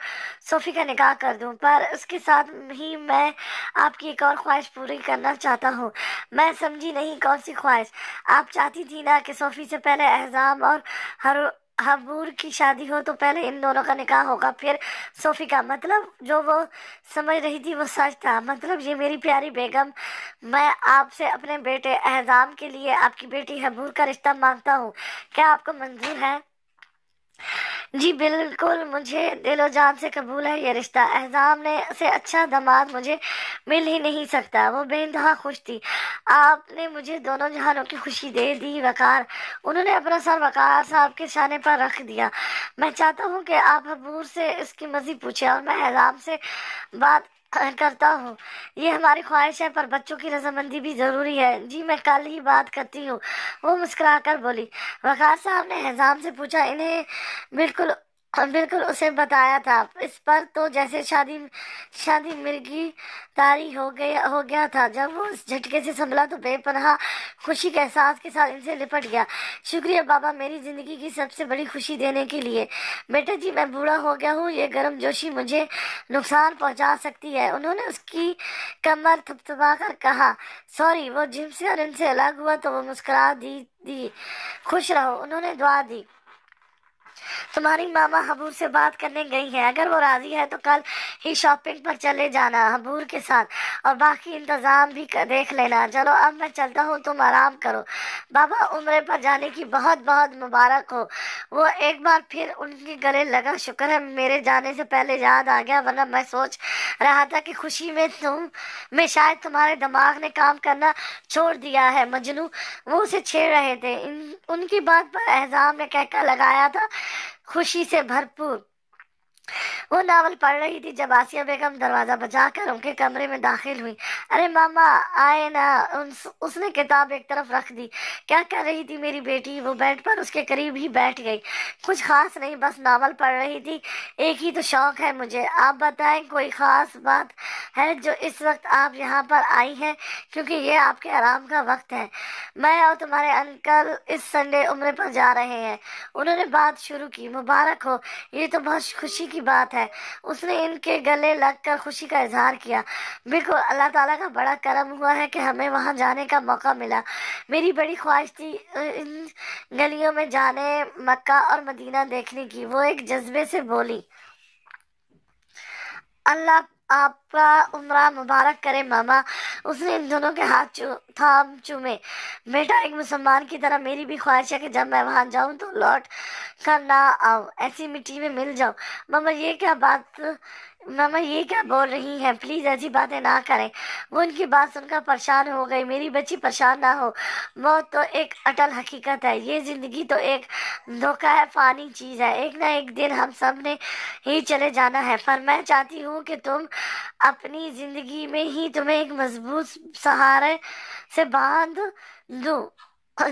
صوفی کا نکاح کر دوں، پر اس کے ساتھ ہی میں آپ کی ایک اور خواہش پوری کرنا چاہتا ہوں۔ میں سمجھی نہیں، کون سی خواہش؟ آپ چاہتی تھی نا کہ صوفی سے پہلے اعظم اور حبور کی شادی ہو، تو پہلے ان دونوں کا نکاح ہوگا پھر صوفی کا۔ مطلب جو وہ سمجھ رہی تھی وہ سچ تھا۔ مطلب یہ میری پیاری بیگم، میں آپ سے اپنے بیٹے اعظم کے لیے آپ کی بیٹی حبور کا رشتہ مانگتا ہوں، کیا آپ کو منظور ہے؟ جی بالکل، مجھے دل و جان سے قبول ہے یہ رشتہ۔ اعظم سے اچھا داماد مجھے مل ہی نہیں سکتا۔ وہ بے انتہا خوش تھی۔ آپ نے مجھے دونوں جہانوں کی خوشی دے دی وقار۔ انہوں نے اپنا سر وقار صاحب کے شانے پر رکھ دیا۔ میں چاہتا ہوں کہ آپ حبور سے اس کی مزید پوچھیں اور میں احزام سے بات کرتا ہوں۔ یہ ہماری خواہش ہے، پر بچوں کی رضامندی بھی ضروری ہے۔ جی میں کل ہی بات کرتی ہوں، وہ مسکرا کر بولی۔ وقار صاحب نے احزام سے پوچھا، انہیں بالکل بالکل اسے بتایا تھا؟ اس پر تو جیسے شادی مرگی طاری ہو گیا تھا۔ جب وہ اس جھٹکے سے سنبھلا تو بے پناہ خوشی کے احساس کے ساتھ ان سے لپٹ گیا۔ شکریہ بابا، میری زندگی کی سب سے بڑی خوشی دینے کے لیے۔ بیٹا جی میں بوڑھا ہو گیا ہوں، یہ گرم جوشی مجھے نقصان پہنچا سکتی ہے۔ انہوں نے اس کی کمر تھپتھپا کر کہا، سوری۔ وہ جم سے اور ان سے الگ ہوا تو وہ مسکرا دی۔ خوش رہو، انہوں نے دعا دی۔ تمہاری ماما حبور سے بات کرنے گئی ہے، اگر وہ راضی ہے تو کل ہی شاپنگ پر چلے جانا حبور کے ساتھ، اور باقی انتظام بھی دیکھ لینا۔ چلو اب میں چلتا ہوں، تم آرام کرو۔ بابا عمرے پر جانے کی بہت بہت مبارک ہو۔ وہ ایک بار پھر ان کے گلے لگا۔ شکر ہے میرے جانے سے پہلے یاد آ گیا، ورنہ میں سوچ رہا تھا کہ خوشی میں شاید تمہارے دماغ نے کام کرنا چھوڑ دیا ہے مجنو۔ وہ اسے چھیڑ رہے تھے۔ ان کی بات پر احزام نے کہکا لگایا تھا، خوشی سے بھرپور۔ وہ ناول پڑھ رہی تھی جب آسیہ بیگم دروازہ بجا کر ان کے کمرے میں داخل ہوئی۔ ارے ماما آئے نا۔ اس نے کتاب ایک طرف رکھ دی۔ کیا کر رہی تھی میری بیٹی؟ وہ بیڈ پر اس کے قریب ہی بیٹھ گئی۔ کچھ خاص نہیں، بس ناول پڑھ رہی تھی، ایک ہی تو شوق ہے مجھے۔ آپ بتائیں، کوئی خاص بات ہے جو اس وقت آپ یہاں پر آئی ہیں؟ کیونکہ یہ آپ کے آرام کا وقت ہے۔ میں اور تمہارے انکل اس سنڈے عمرے پر جا رہے ہیں، انہوں نے بات شروع کی۔ مبارک ہو، یہ تو بہت خوشی کی بات ہے۔ اس نے ان کے گلے لگ کر خوشی کا اظہار کیا۔ بالکل، اللہ تعالیٰ کا بڑا کرم ہوا ہے کہ ہمیں وہاں جانے کا موقع ملا۔ میری بڑی خواہش تھی ان گلیوں میں جانے، مکہ اور مدینہ دیکھنے کی۔ وہ ایک جذبے سے بولی۔ اللہ آپ کا عمرہ مبارک کرے ماما۔ اس نے ان دونوں کے ہاتھ تھام چومے۔ بیٹا ایک مسلمان کی طرح میری بھی خواہش ہے کہ جب میں وہاں جاؤں تو لوٹ کر نہ آؤں، ایسی مٹی میں مل جاؤں۔ ماما یہ کیا بول رہی ہیں؟ پلیز ایسی باتیں نہ کریں۔ وہ ان کی بات سن کر پریشان ہو گئی۔ میری بچی پریشان نہ ہو، موت تو ایک اٹل حقیقت ہے، یہ زندگی تو ایک دھوکہ ہے، فانی چیز ہے، ایک نہ ایک دن ہم سب نے ہی چلے جانا ہے۔ پر میں چاہتی ہوں کہ تم اپنی زندگی میں ہی تمہیں ایک مضبوط سہارے سے باندھ دوں،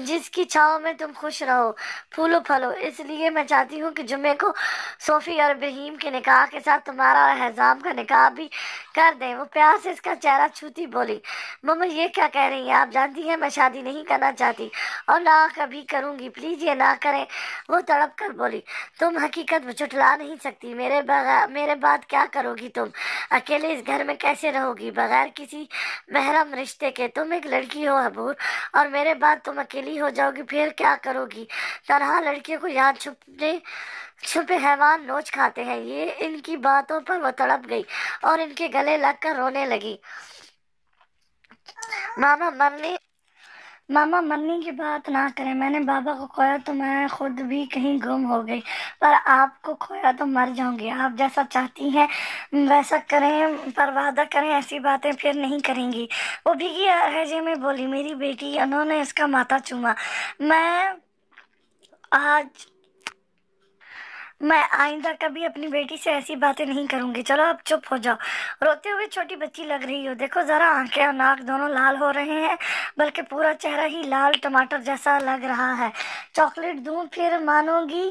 جس کی چھاؤں میں تم خوش رہو، پھولو پھلو۔ اس لیے میں چاہتی ہوں کہ جمعے کو صوفی اور ابراہیم کے نکاح کے ساتھ تمہارا اور احزام کا نکاح بھی کر دیں۔ وہ پیار سے اس کا چہرہ چھوتی بولی، مما یہ کیا کہہ رہی ہیں؟ آپ جانتی ہیں میں شادی نہیں کرنا چاہتی اور نہ کبھی کروں گی، پلیز یہ نہ کریں۔ وہ تڑپ کر بولی، تم حقیقت جھٹلا نہیں سکتی، میرے بعد کیا کرو گی تم؟ اکیلے اس گھر میں کیسے رہو گی بغیر کسی محرم رشتے کے؟ تم ایک لڑکی ہو حبور، اور میرے بعد تم اکیلی ہو جاؤ گی، پھر کیا کرو گی؟ تنہا لڑکیوں کو یہاں چھپے حیوان نوچ کھاتے ہیں۔ یہ ان کی باتوں پر وہ تڑپ گئی اور ان کے گلے لگ کر رونے لگی۔ ماما مرنے کی بات نہ کریں، میں نے بابا کو کھویا تو میں خود بھی کہیں گم ہو گئی، پر آپ کو کھویا تو مر جاؤں گی۔ آپ جیسا چاہتی ہیں ویسا کریں، پر وعدہ کریں ایسی باتیں پھر نہیں کریں گی۔ وہ بھیگی لہجے میں بولی، میری بیٹی۔ انہوں نے اس کا ماتھا چوما۔ میں آئندہ کبھی اپنی بیٹی سے ایسی باتیں نہیں کروں گی۔ چلو اب چپ ہو جاؤ، روتے ہوئے چھوٹی بچی لگ رہی ہو۔ دیکھو ذرا، آنکھیں اور ناک دونوں لال ہو رہے ہیں، بلکہ پورا چہرہ ہی لال ٹماٹر جیسا لگ رہا ہے۔ چاکلیٹ دوں پھر مانو گی؟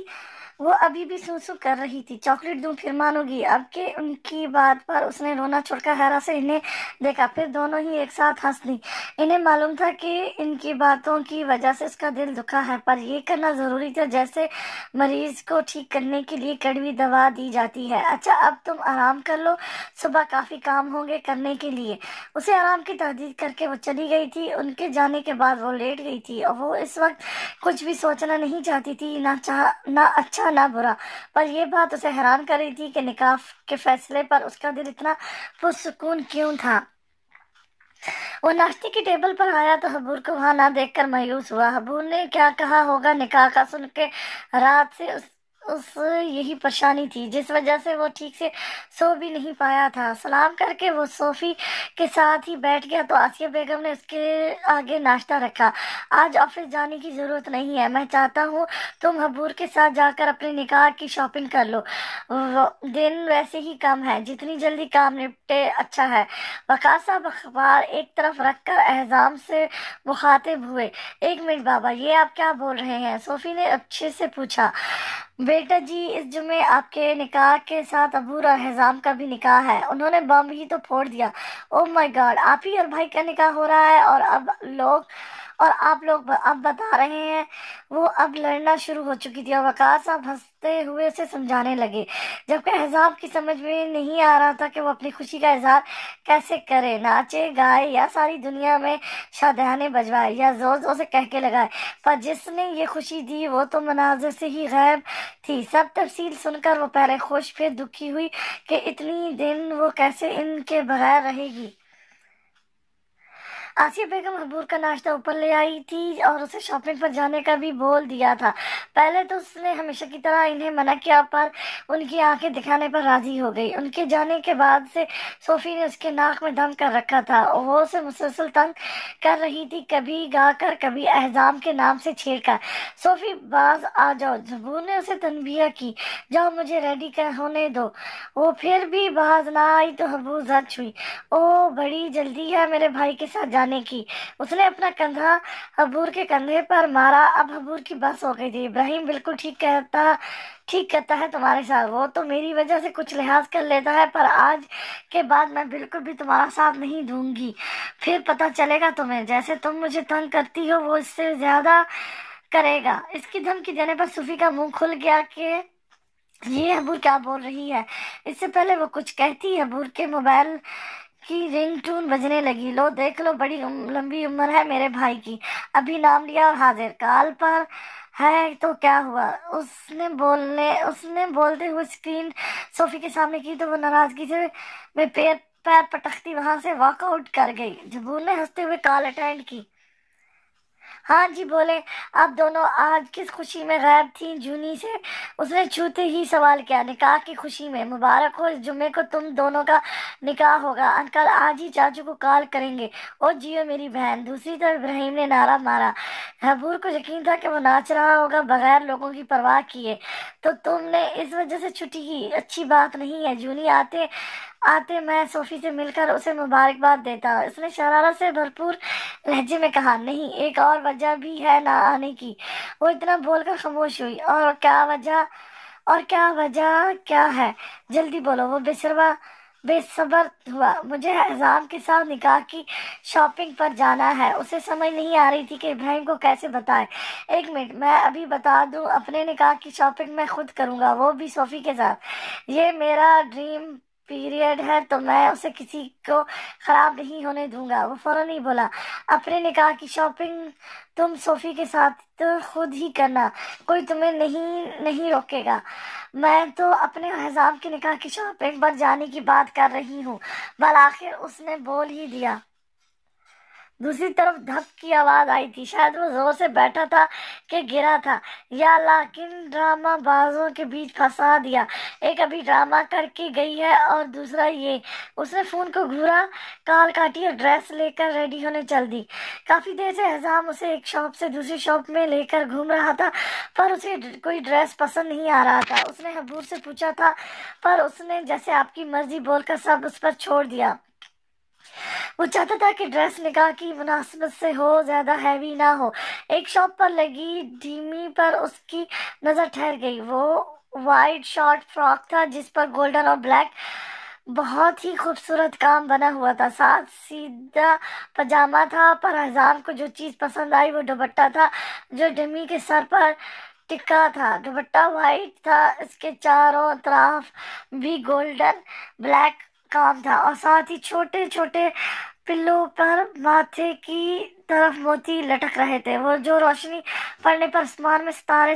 وہ ابھی بھی سو کر رہی تھی۔ چاکلیٹ دوں پھر مانو گی؟ اب کہ ان کی بات پر اس نے رونا چھوڑ کر حیرت سے انہیں دیکھا، پھر دونوں ہی ایک ساتھ ہنس دیں۔ انہیں معلوم تھا کہ ان کی باتوں کی وجہ سے اس کا دل دکھا ہے، پر یہ کرنا ضروری تھا جیسے مریض کو ٹھیک کرنے کے لیے کڑوی دوا دی جاتی ہے۔ اچھا اب تم آرام کر لو، صبح کافی کام ہوں گے کرنے کے لیے۔ اسے آرام کی تہدید کر کے وہ چلی گئی تھی۔ ان کے جانے کے بعد وہ لیٹ گئی تھی اور وہ اس وقت کچھ بھی سوچنا نہیں چاہتی تھی، نہ اچھا نہ برا، پر یہ بات اسے حیران کر رہی تھی کہ نکاح کے فیصلے پر اس کا دل اتنا پرسکون کیوں تھا۔ وہ ناشتے کی ٹیبل پر آیا تو حبور کو وہاں نہ دیکھ کر مایوس ہوا۔ حبور نے کیا کہا ہوگا نکاح کا سن کے رات سے یہی پریشانی تھی جس وجہ سے وہ ٹھیک سے سو بھی نہیں پایا تھا۔ سلام کر کے وہ صوفی کے ساتھ ہی بیٹھ گیا تو آسیہ بیگم نے اس کے آگے ناشتہ رکھا۔ آج آفس جانے کی ضرورت نہیں ہے، میں چاہتا ہوں تم حبور کے ساتھ جا کر اپنے نکاح کی شاپنگ کر لو، دن ویسے ہی کم ہے، جتنی جلدی کام نپٹے اچھا ہے۔ وقاص صاحب اخبار ایک طرف رکھ کر اعظام سے مخاطب ہوئے۔ ایک منٹ بابا، یہ آپ کیا بول رہے ہیں؟ صوفی نے اچھے سے پوچھا۔ بیٹا جی، اس جمعے آپ کے نکاح کے ساتھ عبور اور اعظام کا بھی نکاح ہے، انہوں نے بم ہی تو پھوڑ دیا۔ او مائی گاڈ، آپ ہی اور بھائی کا نکاح ہو رہا ہے اور آپ لوگ اب بتا رہے ہیں؟ وہ اب لڑنا شروع ہو چکی تھی اور وقاص صاحب ہنستے ہوئے اسے سمجھانے لگے، جبکہ اعظام کی سمجھ میں نہیں آ رہا تھا کہ وہ اپنی خوشی کا اظہار کیسے کرے، ناچے گائے یا ساری دنیا میں شادیانے بجوائے یا زور زور سے کہہ کے لگائے، پر جس نے یہ خوشی دی وہ تو مناظر سے ہی غائب تھی۔ سب تفصیل سن کر وہ پہلے خوش پھر دکھی ہوئی کہ اتنی دن وہ کیسے ان کے بغیر رہے گی۔ آسیہ بیگم حبور کا ناشتہ اوپر لے آئی تھی اور اسے شاپنگ پر جانے کا بھی بول دیا تھا۔ پہلے تو اس نے ہمیشہ کی طرح انہیں منع کیا، پر ان کی آنکھیں دکھانے پر راضی ہو گئی۔ ان کے جانے کے بعد سے صوفی نے اس کے ناک میں دم کر رکھا تھا، وہ اسے مسلسل تنگ کر رہی تھی، کبھی گا کر کبھی اعظام کے نام سے چھیڑ کر۔ صوفی باز آ جاؤ، حبور نے اسے تنبیہ کی۔ جاؤ مجھے ریڈی ہونے دو۔ وہ پھر بھی باز نہ آئی تو حبور زد ہوئی۔ او بڑی جلدی ہے میرے بھائی کے ساتھ جانے کی۔ اس نے اپنا کندھا حبور کے کندھے پر مارا۔ اب حبور کی بس ہو گئی تھی۔ ابراہیم بالکل ٹھیک کرتا ہے تمہارے ساتھ، وہ تو میری وجہ سے کچھ لحاظ کر لیتا ہے، پر آج کے بعد میں بالکل بھی تمہارا ساتھ نہیں دوں گی، پھر پتہ چلے گا تمہیں، جیسے تم مجھے تنگ کرتی ہو وہ اس سے زیادہ کرے گا۔ اس کی دھمکی دینے پر صوفی کا منہ کھل گیا کہ یہ حبور کیا بول رہی ہے۔ اس سے پہلے وہ کچھ کہتی حبور کے موبائل کی رنگ ٹون بجنے لگی۔ لو دیکھ لو، بڑی لمبی عمر ہے میرے بھائی کی، ابھی نام لیا اور حاضر، کال پر ہے تو کیا ہوا؟ اس نے بولتے ہوئے اسکرین صوفی کے سامنے کی تو وہ ناراضگی سے میں پیر پٹکتی وہاں سے واک آؤٹ کر گئی۔ حبور نے ہنستے ہوئے کال اٹینڈ کی۔ ہاں جی بولیں، آپ دونوں آج کس خوشی میں غائب تھیں جونی سے؟ اس نے چھوتے ہی سوال کیا۔ نکاح کی خوشی میں۔ مبارک ہو، اس جمعے کو تم دونوں کا نکاح ہوگا، انکل آج ہی چاچو کو کال کریں گے۔ او جیو میری بہن۔ دوسری طرف ابراہیم نے نعرہ مارا۔ حبور کو یقین تھا کہ وہ ناچ رہا ہوگا بغیر لوگوں کی پرواہ کیے۔ تو تم نے اس وجہ سے چھٹی کی؟ اچھی بات نہیں ہے جونی، آتے میں صوفی سے مل کر اسے مبارکباد دیتا۔ اس نے شرارت سے بھرپور لہجے میں کہا۔ نہیں، ایک اور وجہ بھی ہے نہ آنے کی۔ وہ اتنا بول کر خاموش ہوئی۔ اور کیا وجہ ہے؟ جلدی بولو۔ وہ بے صبر ہوا۔ مجھے اعظام کے ساتھ نکاح کی شاپنگ پر جانا ہے۔ اسے سمجھ نہیں آ رہی تھی کہ ابراہیم کو کیسے بتائے۔ ایک منٹ، میں ابھی بتا دوں، اپنے نکاح کی شاپنگ میں خود کروں گا، وہ بھی صوفی کے ساتھ۔ یہ میرا ڈریم پیریڈ ہے تو میں اسے کسی کو خراب نہیں ہونے دوں گا۔ وہ فوراً ہی بولا۔ اپنے نکاح کی شاپنگ تم صوفی کے ساتھ خود ہی کرنا، کوئی تمہیں نہیں روکے گا۔ میں تو اپنے اعظام کے نکاح کی شاپنگ پر جانے کی بات کر رہی ہوں۔ بالآخر اس نے بول ہی دیا۔ دوسری طرف دھپ کی آواز آئی تھی، شاید وہ زور سے بیٹھا تھا کہ گرا تھا، یا اللہ کن ڈرامہ بازوں کے بیچ پھنسا دیا۔ ایک ابھی ڈرامہ کر کے گئی ہے اور دوسرا یہ۔ اس نے فون کو گھورا، کال کاٹی اور ڈریس لے کر ریڈی ہونے چل دی۔ کافی دیر سے اعظام اسے ایک شاپ سے دوسری شاپ میں لے کر گھوم رہا تھا، پر اسے کوئی ڈریس پسند نہیں آ رہا تھا۔ اس نے حبور سے پوچھا تھا، پر اس نے جیسے آپ کی مرضی بول کر سب اس پر چھوڑ دیا۔ وہ چاہتا تھا کہ ڈریس نکاح کی مناسبت سے ہو، زیادہ ہیوی نہ ہو۔ ایک شاپ پر لگی ڈیمی پر اس کی نظر ٹھہر گئی۔ وہ وائٹ شارٹ فراک تھا جس پر گولڈن اور بلیک بہت ہی خوبصورت کام بنا ہوا تھا، ساتھ سیدھا پاجامہ تھا، پر اعظام کو جو چیز پسند آئی وہ دوپٹہ تھا جو ڈیمی کے سر پر ٹکا تھا۔ دوپٹہ وائٹ تھا، اس کے چاروں طرف بھی گولڈن بلیک کام تھا اور ساتھ ہی چھوٹے چھوٹے پلوں پر ماتھے کی طرف موتی لٹک رہے تھے، وہ جو روشنی پڑنے پر آسمان میں ستارے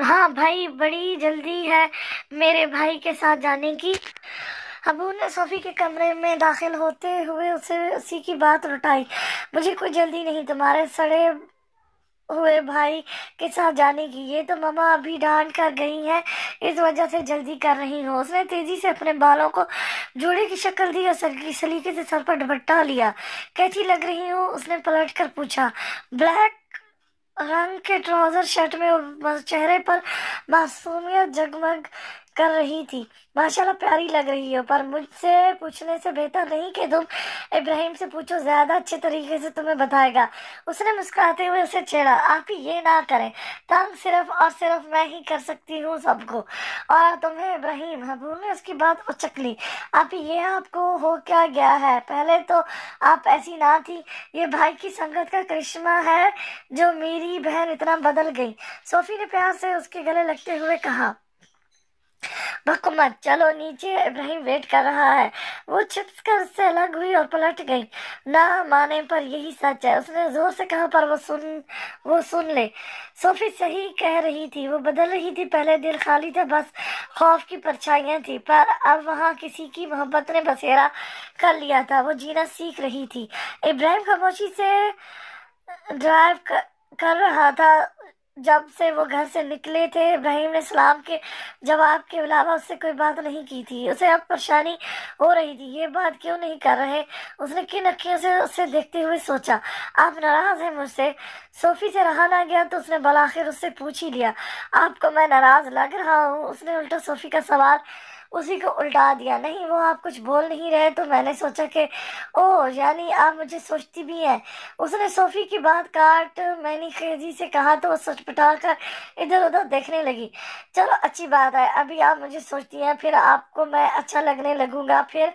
ہاں بھائی، بڑی جلدی ہے میرے بھائی کے ساتھ جانے کی۔ ابو نے صوفی کے کمرے میں داخل ہوتے ہوئے اسے اسی کی بات لوٹائی۔ مجھے کوئی جلدی نہیں تمہارے سڑے ہوئے بھائی کے ساتھ جانے کی، یہ تو ماما ابھی ڈانٹ کر گئی ہیں، اس وجہ سے جلدی کر رہی ہوں۔ اس نے تیزی سے اپنے بالوں کو جوڑے کی شکل دی اور سلیقے سے سر پر دوپٹہ لیا۔ کیسی لگ رہی ہوں؟ اس نے پلٹ کر پوچھا۔ بلیک رنگ کے ٹراؤزر شرٹ میں چہرے پر معصومیت جگمگ کر رہی تھی۔ ماشاءاللہ پیاری لگ رہی ہو، پر مجھ سے پوچھنے سے بہتر نہیں کہ تم ابراہیم سے پوچھو، زیادہ اچھے طریقے سے تمہیں بتائے گا۔ اس نے مسکراتے ہوئے اسے چھیڑا۔ آپ ہی یہ نہ کریں، تنگ صرف اور صرف میں ہی کر سکتی ہوں سب کو، اور تمہیں ابراہیم۔ ابو نے اس کی بات اچک لی۔ آپ ہی یہ آپ کو ہو کیا گیا ہے؟ پہلے تو آپ ایسی نہ تھی۔ یہ بھائی کی سنگت کا کرشمہ ہے جو میری بہن اتنا بدل گئی، صوفی نے پیار سے اس کے گلے لگتے ہوئے کہا۔ بھکو مت، چلو نیچے، ابراہیم ویٹ کر رہا ہے۔ وہ چھپس کر اس سے الگ ہوئی اور پلٹ گئی۔ نہ مانے پر یہی سچ ہے، اس نے زور سے کہا، پر وہ سن لے۔ صوفی صحیح کہہ رہی تھی، وہ بدل رہی تھی۔ پہلے دل خالی تھا، بس خوف کی پرچھائیاں تھیں، پر اب وہاں کسی کی محبت نے بسیرا کر لیا تھا۔ وہ جینا سیکھ رہی تھی۔ ابراہیم خاموشی سے ڈرائیو کر رہا تھا۔ جب سے وہ گھر سے نکلے تھے، ابراہیم نے سلام کے جواب کے علاوہ اس سے کوئی بات نہیں کی تھی۔ اسے اب پریشانی ہو رہی تھی، یہ بات کیوں نہیں کر رہے؟ اس نے کن اکھیوں سے اسے دیکھتے ہوئے سوچا۔ آپ ناراض ہیں مجھ سے؟ صوفی سے رہا نہ گیا تو اس نے بالآخر اس سے پوچھ ہی لیا۔ آپ کو میں ناراض لگ رہا ہوں؟ اس نے الٹا صوفی کا سوال اسی کو الٹا دیا۔ نہیں، وہ آپ کچھ بول نہیں رہے تو میں نے سوچا کہ اوہ، یعنی آپ مجھے سوچتی بھی ہیں۔ اس نے صوفی کی بات کاٹ میں نے خیزی سے کہا تو وہ سٹپٹا کر ادھر ادھر دیکھنے لگی۔ چلو اچھی بات ہے، ابھی آپ مجھے سوچتی ہیں، پھر آپ کو میں اچھا لگنے لگوں گا، پھر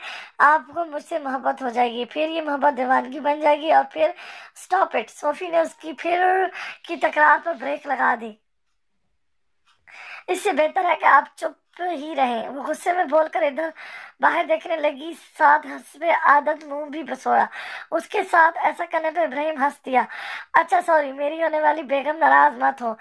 آپ کو مجھ سے محبت ہو جائے گی، پھر یہ محبت دیوانگی بن جائے گی، اور پھر سٹاپ اٹ۔ صوفی نے اس کی پھر کی تکرار پر بریک لگا دی۔ اس سے بہتر ہے کہ آپ چپ ہی رہیں۔ وہ غصے میں بول کر ادھر باہر دیکھنے لگی، ساتھ حسب عادت منہ بھی بسوڑا۔ اس کے ساتھ ایسا کرنے پر ابراہیم ہنس دیا۔ اچھا سوری، میری ہونے والی بیگم، ناراض مت ہو،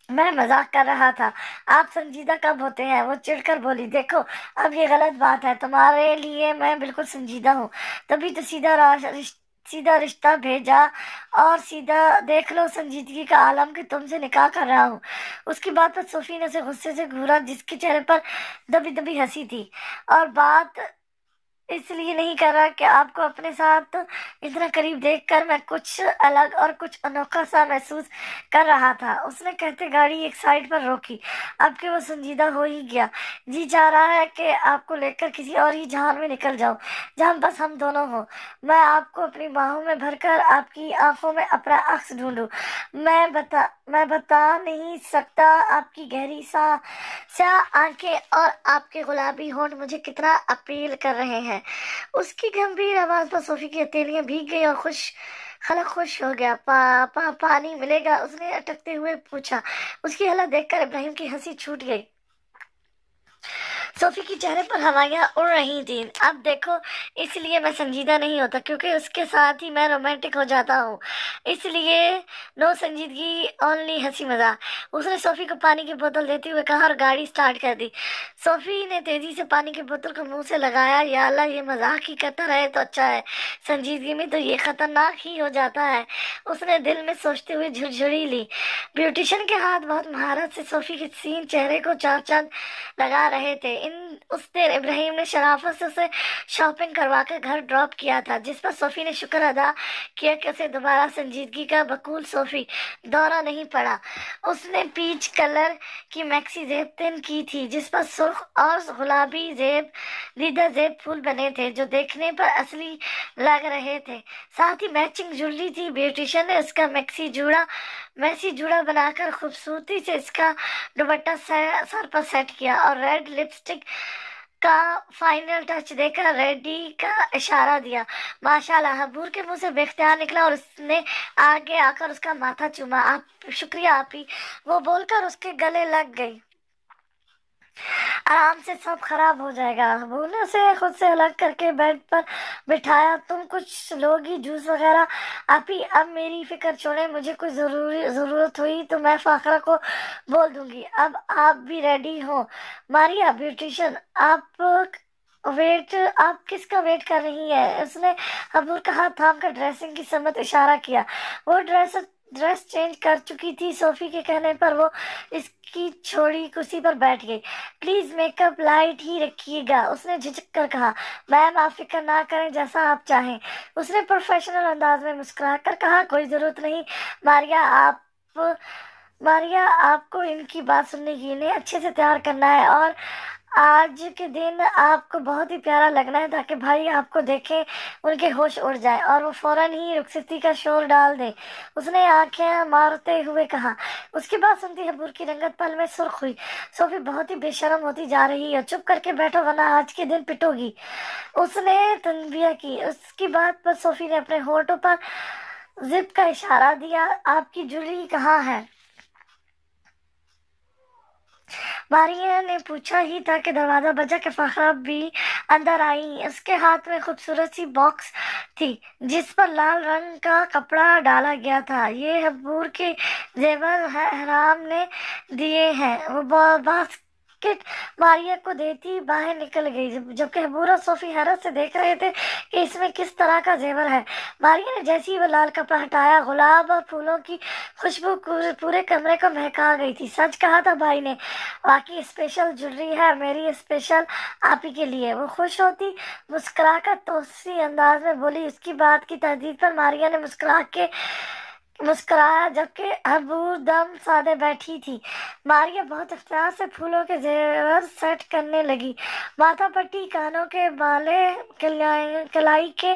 میں مذاق کر رہا تھا۔ آپ سنجیدہ کب ہوتے ہیں؟ وہ چڑھ کر بولی۔ دیکھو اب یہ غلط بات ہے، تمہارے لیے میں بالکل سنجیدہ ہوں، تبھی تو سیدھا رشتہ بھیجا، اور سیدھا دیکھ لو سنجیدگی کا عالم کہ تم سے نکاح کر رہا ہوں۔ اس کی بات پر صوفی نے اسے غصے سے گھورا، جس کے چہرے پر دبی دبی ہنسی تھی۔ اور بات اس لیے نہیں کر رہا کہ آپ کو اپنے ساتھ اتنا قریب دیکھ کر میں کچھ الگ اور کچھ انوکھا سا محسوس کر رہا تھا۔ اس نے کہتے گاڑی ایک سائڈ پر روکی۔ اب کہ وہ سنجیدہ ہو ہی گیا، جی چاہ رہا ہے کہ آپ کو لے کر کسی اور ہی جہان میں نکل جاؤں، جہاں بس ہم دونوں ہوں۔ میں آپ کو اپنی باہوں میں بھر کر آپ کی آنکھوں میں اپنا عکس ڈھونڈوں۔ میں بتا نہیں سکتا آپ کی گہری سیاہ آنکھیں اور آپ کے گلابی ہونٹ مجھے کتنا اپیل کر رہے ہیں۔ اس کی گمبھیر آواز پر صوفی کی ہتھیلیاں بھیگ گئی اور خلق خوش ہو گیا۔ پانی ملے گا؟ اس نے اٹکتے ہوئے پوچھا۔ اس کی حالت دیکھ کر ابراہیم کی ہنسی چھوٹ گئی۔ صوفی کی چہرے پر ہوائیاں اڑ رہی تھیں۔ اب دیکھو، اس لیے میں سنجیدہ نہیں ہوتا کیونکہ اس کے ساتھ ہی میں رومانٹک ہو جاتا ہوں، اس لیے نو سنجیدگی، اونلی ہنسی مذاق۔ اس نے صوفی کو پانی کی بوتل دیتے ہوئے کہا اور گاڑی سٹارٹ کر دی۔ صوفی نے تیزی سے پانی کی بوتل کو منہ سے لگایا۔ یا اللہ، یہ مذاق ہی کرتا رہے تو اچھا ہے، سنجیدگی میں تو یہ خطرناک ہی ہو جاتا ہے، اس نے دل میں سوچتے ہوئے جھرجھری لی۔ بیوٹیشن کے ہاتھ بہت مہارت سے صوفی کے حسین چہرے کو چار چاند لگا رہے تھے۔ اس دن ابراہیم نے شرافت سے اسے شاپنگ کروا کر گھر ڈراپ کیا تھا، جس پر صوفی نے شکر ادا کیا کہ اسے دوبارہ سنجیدگی کا بقول صوفی دورہ نہیں پڑا۔ اس نے پیچ کلر کی میکسی زیب تن کی تھی، جس پر سرخ اور گلابی لیدر زیب پھول بنے تھے جو دیکھنے پر اصلی لگ رہے تھے، ساتھ ہی میچنگ جویلری تھی۔ بیوٹیشن نے اس کا میکسی جوڑا بنا کر خوبصورتی سے اس کا دوپٹہ سر پر سیٹ کیا اور ریڈ لپسٹک کا فائنل ٹچ دے کر ریڈی کا اشارہ دیا۔ ماشاءاللہ، حبور کے منہ سے بے اختیار نکلا اور اس نے آگے آ کر اس کا ماتھا چوما۔ شکریہ آپی، وہ بول کر اس کے گلے لگ گئی۔ آرام سے سب خراب ہو جائے گا۔ ابو نے اسے خود سے الگ کر کے بیڈ پر بٹھایا۔ تم کچھ لوگی جوس وغیرہ؟ آپی اب میری فکر چھوڑیں، مجھے کوئی ضرورت ہوئی تو میں فاخرہ کو بول دوں گی۔ اب آپ بھی ریڈی ہو؟ ماریا بیوٹیشین آپ کس کا ویٹ کر رہی ہے؟ اس نے ابو کا ہاتھ تھام کر ڈریسنگ کی سمت اشارہ کیا۔ وہ ڈریس چینج کر چکی تھی۔ صوفی کے کہنے پر وہ اس کی چھوڑی کرسی پر بیٹھ گئی۔ پلیز میک اپ لائٹ ہی رکھیے گا، اس نے جھجک کر کہا۔ میم آپ فکر نہ کریں، جیسا آپ چاہیں، اس نے پروفیشنل انداز میں مسکرا کر کہا۔ کوئی ضرورت نہیں ماریا، آپ کو ان کی بات سننے کی، انہیں اچھے سے تیار کرنا ہے اور آج کے دن آپ کو بہت ہی پیارا لگنا ہے تاکہ بھائی آپ کو دیکھیں ان کے ہوش اڑ جائیں اور وہ فوراً ہی رخصتی کا شور ڈال دیں، اس نے آنکھیں مارتے ہوئے کہا۔ اس کی بات سنتی حبور کی رنگت پل میں سرخ ہوئی۔ صوفی بہت ہی بے شرم ہوتی جا رہی ہے، چپ کر کے بیٹھو ورنہ آج کے دن پٹو گی، اس نے تنبیہ کی۔ اس کی بات پر صوفی نے اپنے ہونٹوں پر ضد کا اشارہ دیا۔ آپ کی جولی کہاں ہے؟ ماریا نے پوچھا ہی تھا کہ دروازہ بجا کہ فاخرہ بھی اندر آئی۔ اس کے ہاتھ میں خوبصورت سی باکس تھی جس پر لال رنگ کا کپڑا ڈالا گیا تھا۔ یہ حبور کے زیور احرام نے دیے ہیں، وہ باسکٹ ماریا کو دیتی باہر نکل گئی، جبکہ حبور اور صوفی حیرت سے دیکھ رہے تھے کہ اس میں کس طرح کا زیور ہے۔ ماریا نے جیسے ہی وہ لال کپڑا ہٹایا، گلاب اور پھولوں کی خوشبو پورے کمرے کو مہکا گئی تھی۔ سچ کہا تھا بھائی نے، واقعی اسپیشل جویلری ہے، میری اسپیشل آپ ہی کے لیے، وہ خوش ہوتی مسکرا کر توسیع انداز میں بولی۔ اس کی بات کی تردید پر ماریا نے مسکرایا، جبکہ حبور دم سادے بیٹھی تھی۔ ماریا بہت احتیاط سے پھولوں کے زیور سیٹ کرنے لگی، ماتھا پٹی، کانوں کے بالے، کلائی کے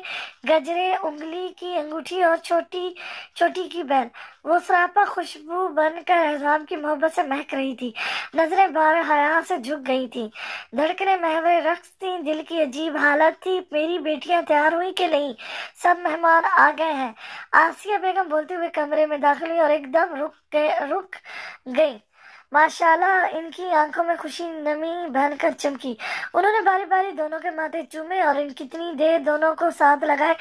گجرے، انگلی کی انگوٹھی اور چوٹی کی بیل، وہ سراپا خوشبو بن کر احرام کی محبت سے مہک رہی تھی۔ نظریں بار حیا سے جھک گئی تھیں، دھڑکنیں محو رقص تھیں، دل کی عجیب حالت تھی۔ میری بیٹیاں تیار ہوئی کہ نہیں؟ سب مہمان آ گئے ہیں، آسیہ بیگم بولتے ہوئے کمرے میں داخل ہوئی اور ایک دم رک گئی۔ ماشاءاللہ، ان کی آنکھوں میں خوشی نمی بہن کر چمکی۔ انہوں نے باری باری دونوں کے ماتھے چومے اور ان کتنی دیر دونوں کو ساتھ لگائے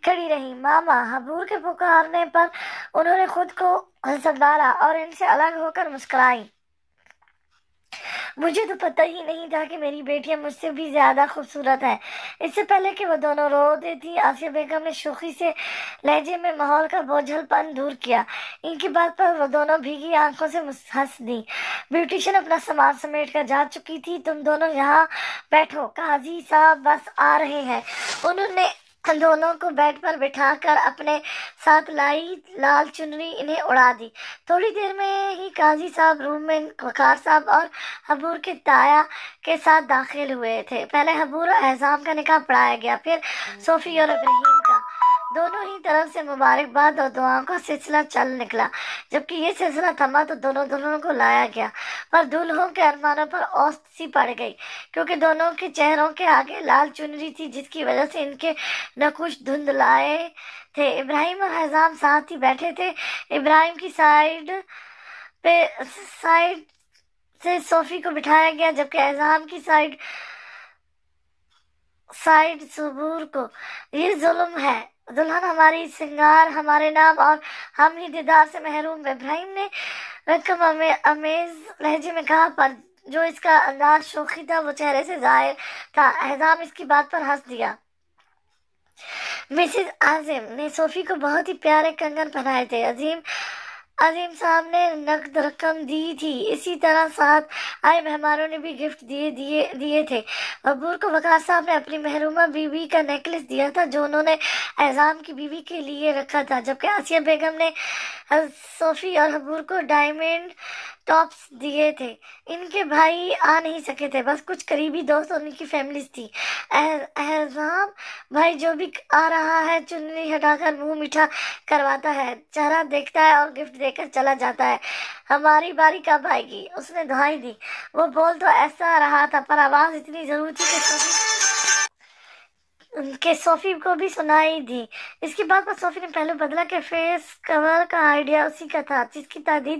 کھڑی رہی۔ ماما، حبور کے پکارنے پر انہوں نے خود کو سنبھالا اور ان سے الگ ہو کر مسکرائی۔ مجھے تو پتہ ہی نہیں تھا کہ میری بیٹیاں مجھ سے بھی زیادہ خوبصورت ہیں۔ اس سے پہلے کہ وہ دونوں رو دیتی، آسیہ بیگم نے شوخی سے لہجے میں ماحول کا بوجھل پن دور کیا۔ ان کی بات پر وہ دونوں بھیگی آنکھوں سے ہنس دیں۔ بیوٹیشین اپنا سامان سمیٹ کر جا چکی تھی۔ تم دونوں یہاں بیٹھو، قاضی صاحب بس آ رہے ہیں۔ انہوں نے دونوں کو بیڈ پر بٹھا کر اپنے ساتھ لائی لال چنری انہیں اڑا دی۔ تھوڑی دیر میں ہی قاضی صاحب روم میں وقار صاحب اور حبور کے تایا کے ساتھ داخل ہوئے تھے۔ پہلے حبور اور احسان کا نکاح پڑھایا گیا، پھر صوفی اور ابراہیم کا۔ دونوں ہی طرف سے مبارکباد اور دعاؤں کا سلسلہ چل نکلا۔ جبکہ یہ سلسلہ تھما تو دونوں کو لایا گیا، پر دولہوں کے ارمانوں پر اوست سی پڑ گئی، کیونکہ دونوں کے چہروں کے آگے لال چنری تھی جس کی وجہ سے ان کے نقوش دھندلائے تھے۔ ابراہیم اور احسان ساتھ ہی بیٹھے تھے۔ ابراہیم کی سائیڈ سے صوفی کو بٹھایا گیا، جبکہ احسان کی سائیڈ صبور کو۔ یہ ظلم ہے، دلہن ہماری، سنگار ہمارے نام، اور ہم ہی دیدار سے محروم۔ ابراہیم نے رقم امیز لہجے میں کہا، پر جو اس کا انداز شوخی تھا وہ چہرے سے ظاہر تھا۔ احسان اس کی بات پر ہنس دیا۔ مسز عظیم نے صوفی کو بہت ہی پیارے کنگن پہنائے تھے، عظیم صاحب نے نقد رقم دی تھی، اسی طرح ساتھ آئے مہمانوں نے بھی گفٹ دیے تھے۔ حبور کو وقار صاحب نے اپنی محرومہ بیوی کا نیکلس دیا تھا جو انہوں نے اعظام کی بیوی کے لیے رکھا تھا، جبکہ آسیہ بیگم نے صوفی اور حبور کو ڈائمنڈ ٹاپس دیے تھے۔ ان کے بھائی آ نہیں سکے تھے، بس کچھ قریبی دوست اور ان کی فیملیز تھی۔ اعظام بھائی جو بھی آ رہا ہے چنری ہٹا کر منہ میٹھا کرواتا ہے، چہرہ دیکھتا ہے اور گفٹ دے کر چلا جاتا ہے۔ ہماری باری کب آئے گی؟ اس نے دہائی دی۔ وہ بول تو ایسا رہا تھا، پر آواز اتنی ضرور تھی کہ صوفی کو بھی سنائی دی۔ اس کی بات پر صوفی نے پہلو بدلا کہ فیس کور کا آئیڈیا اسی کا تھا، جس کی تردید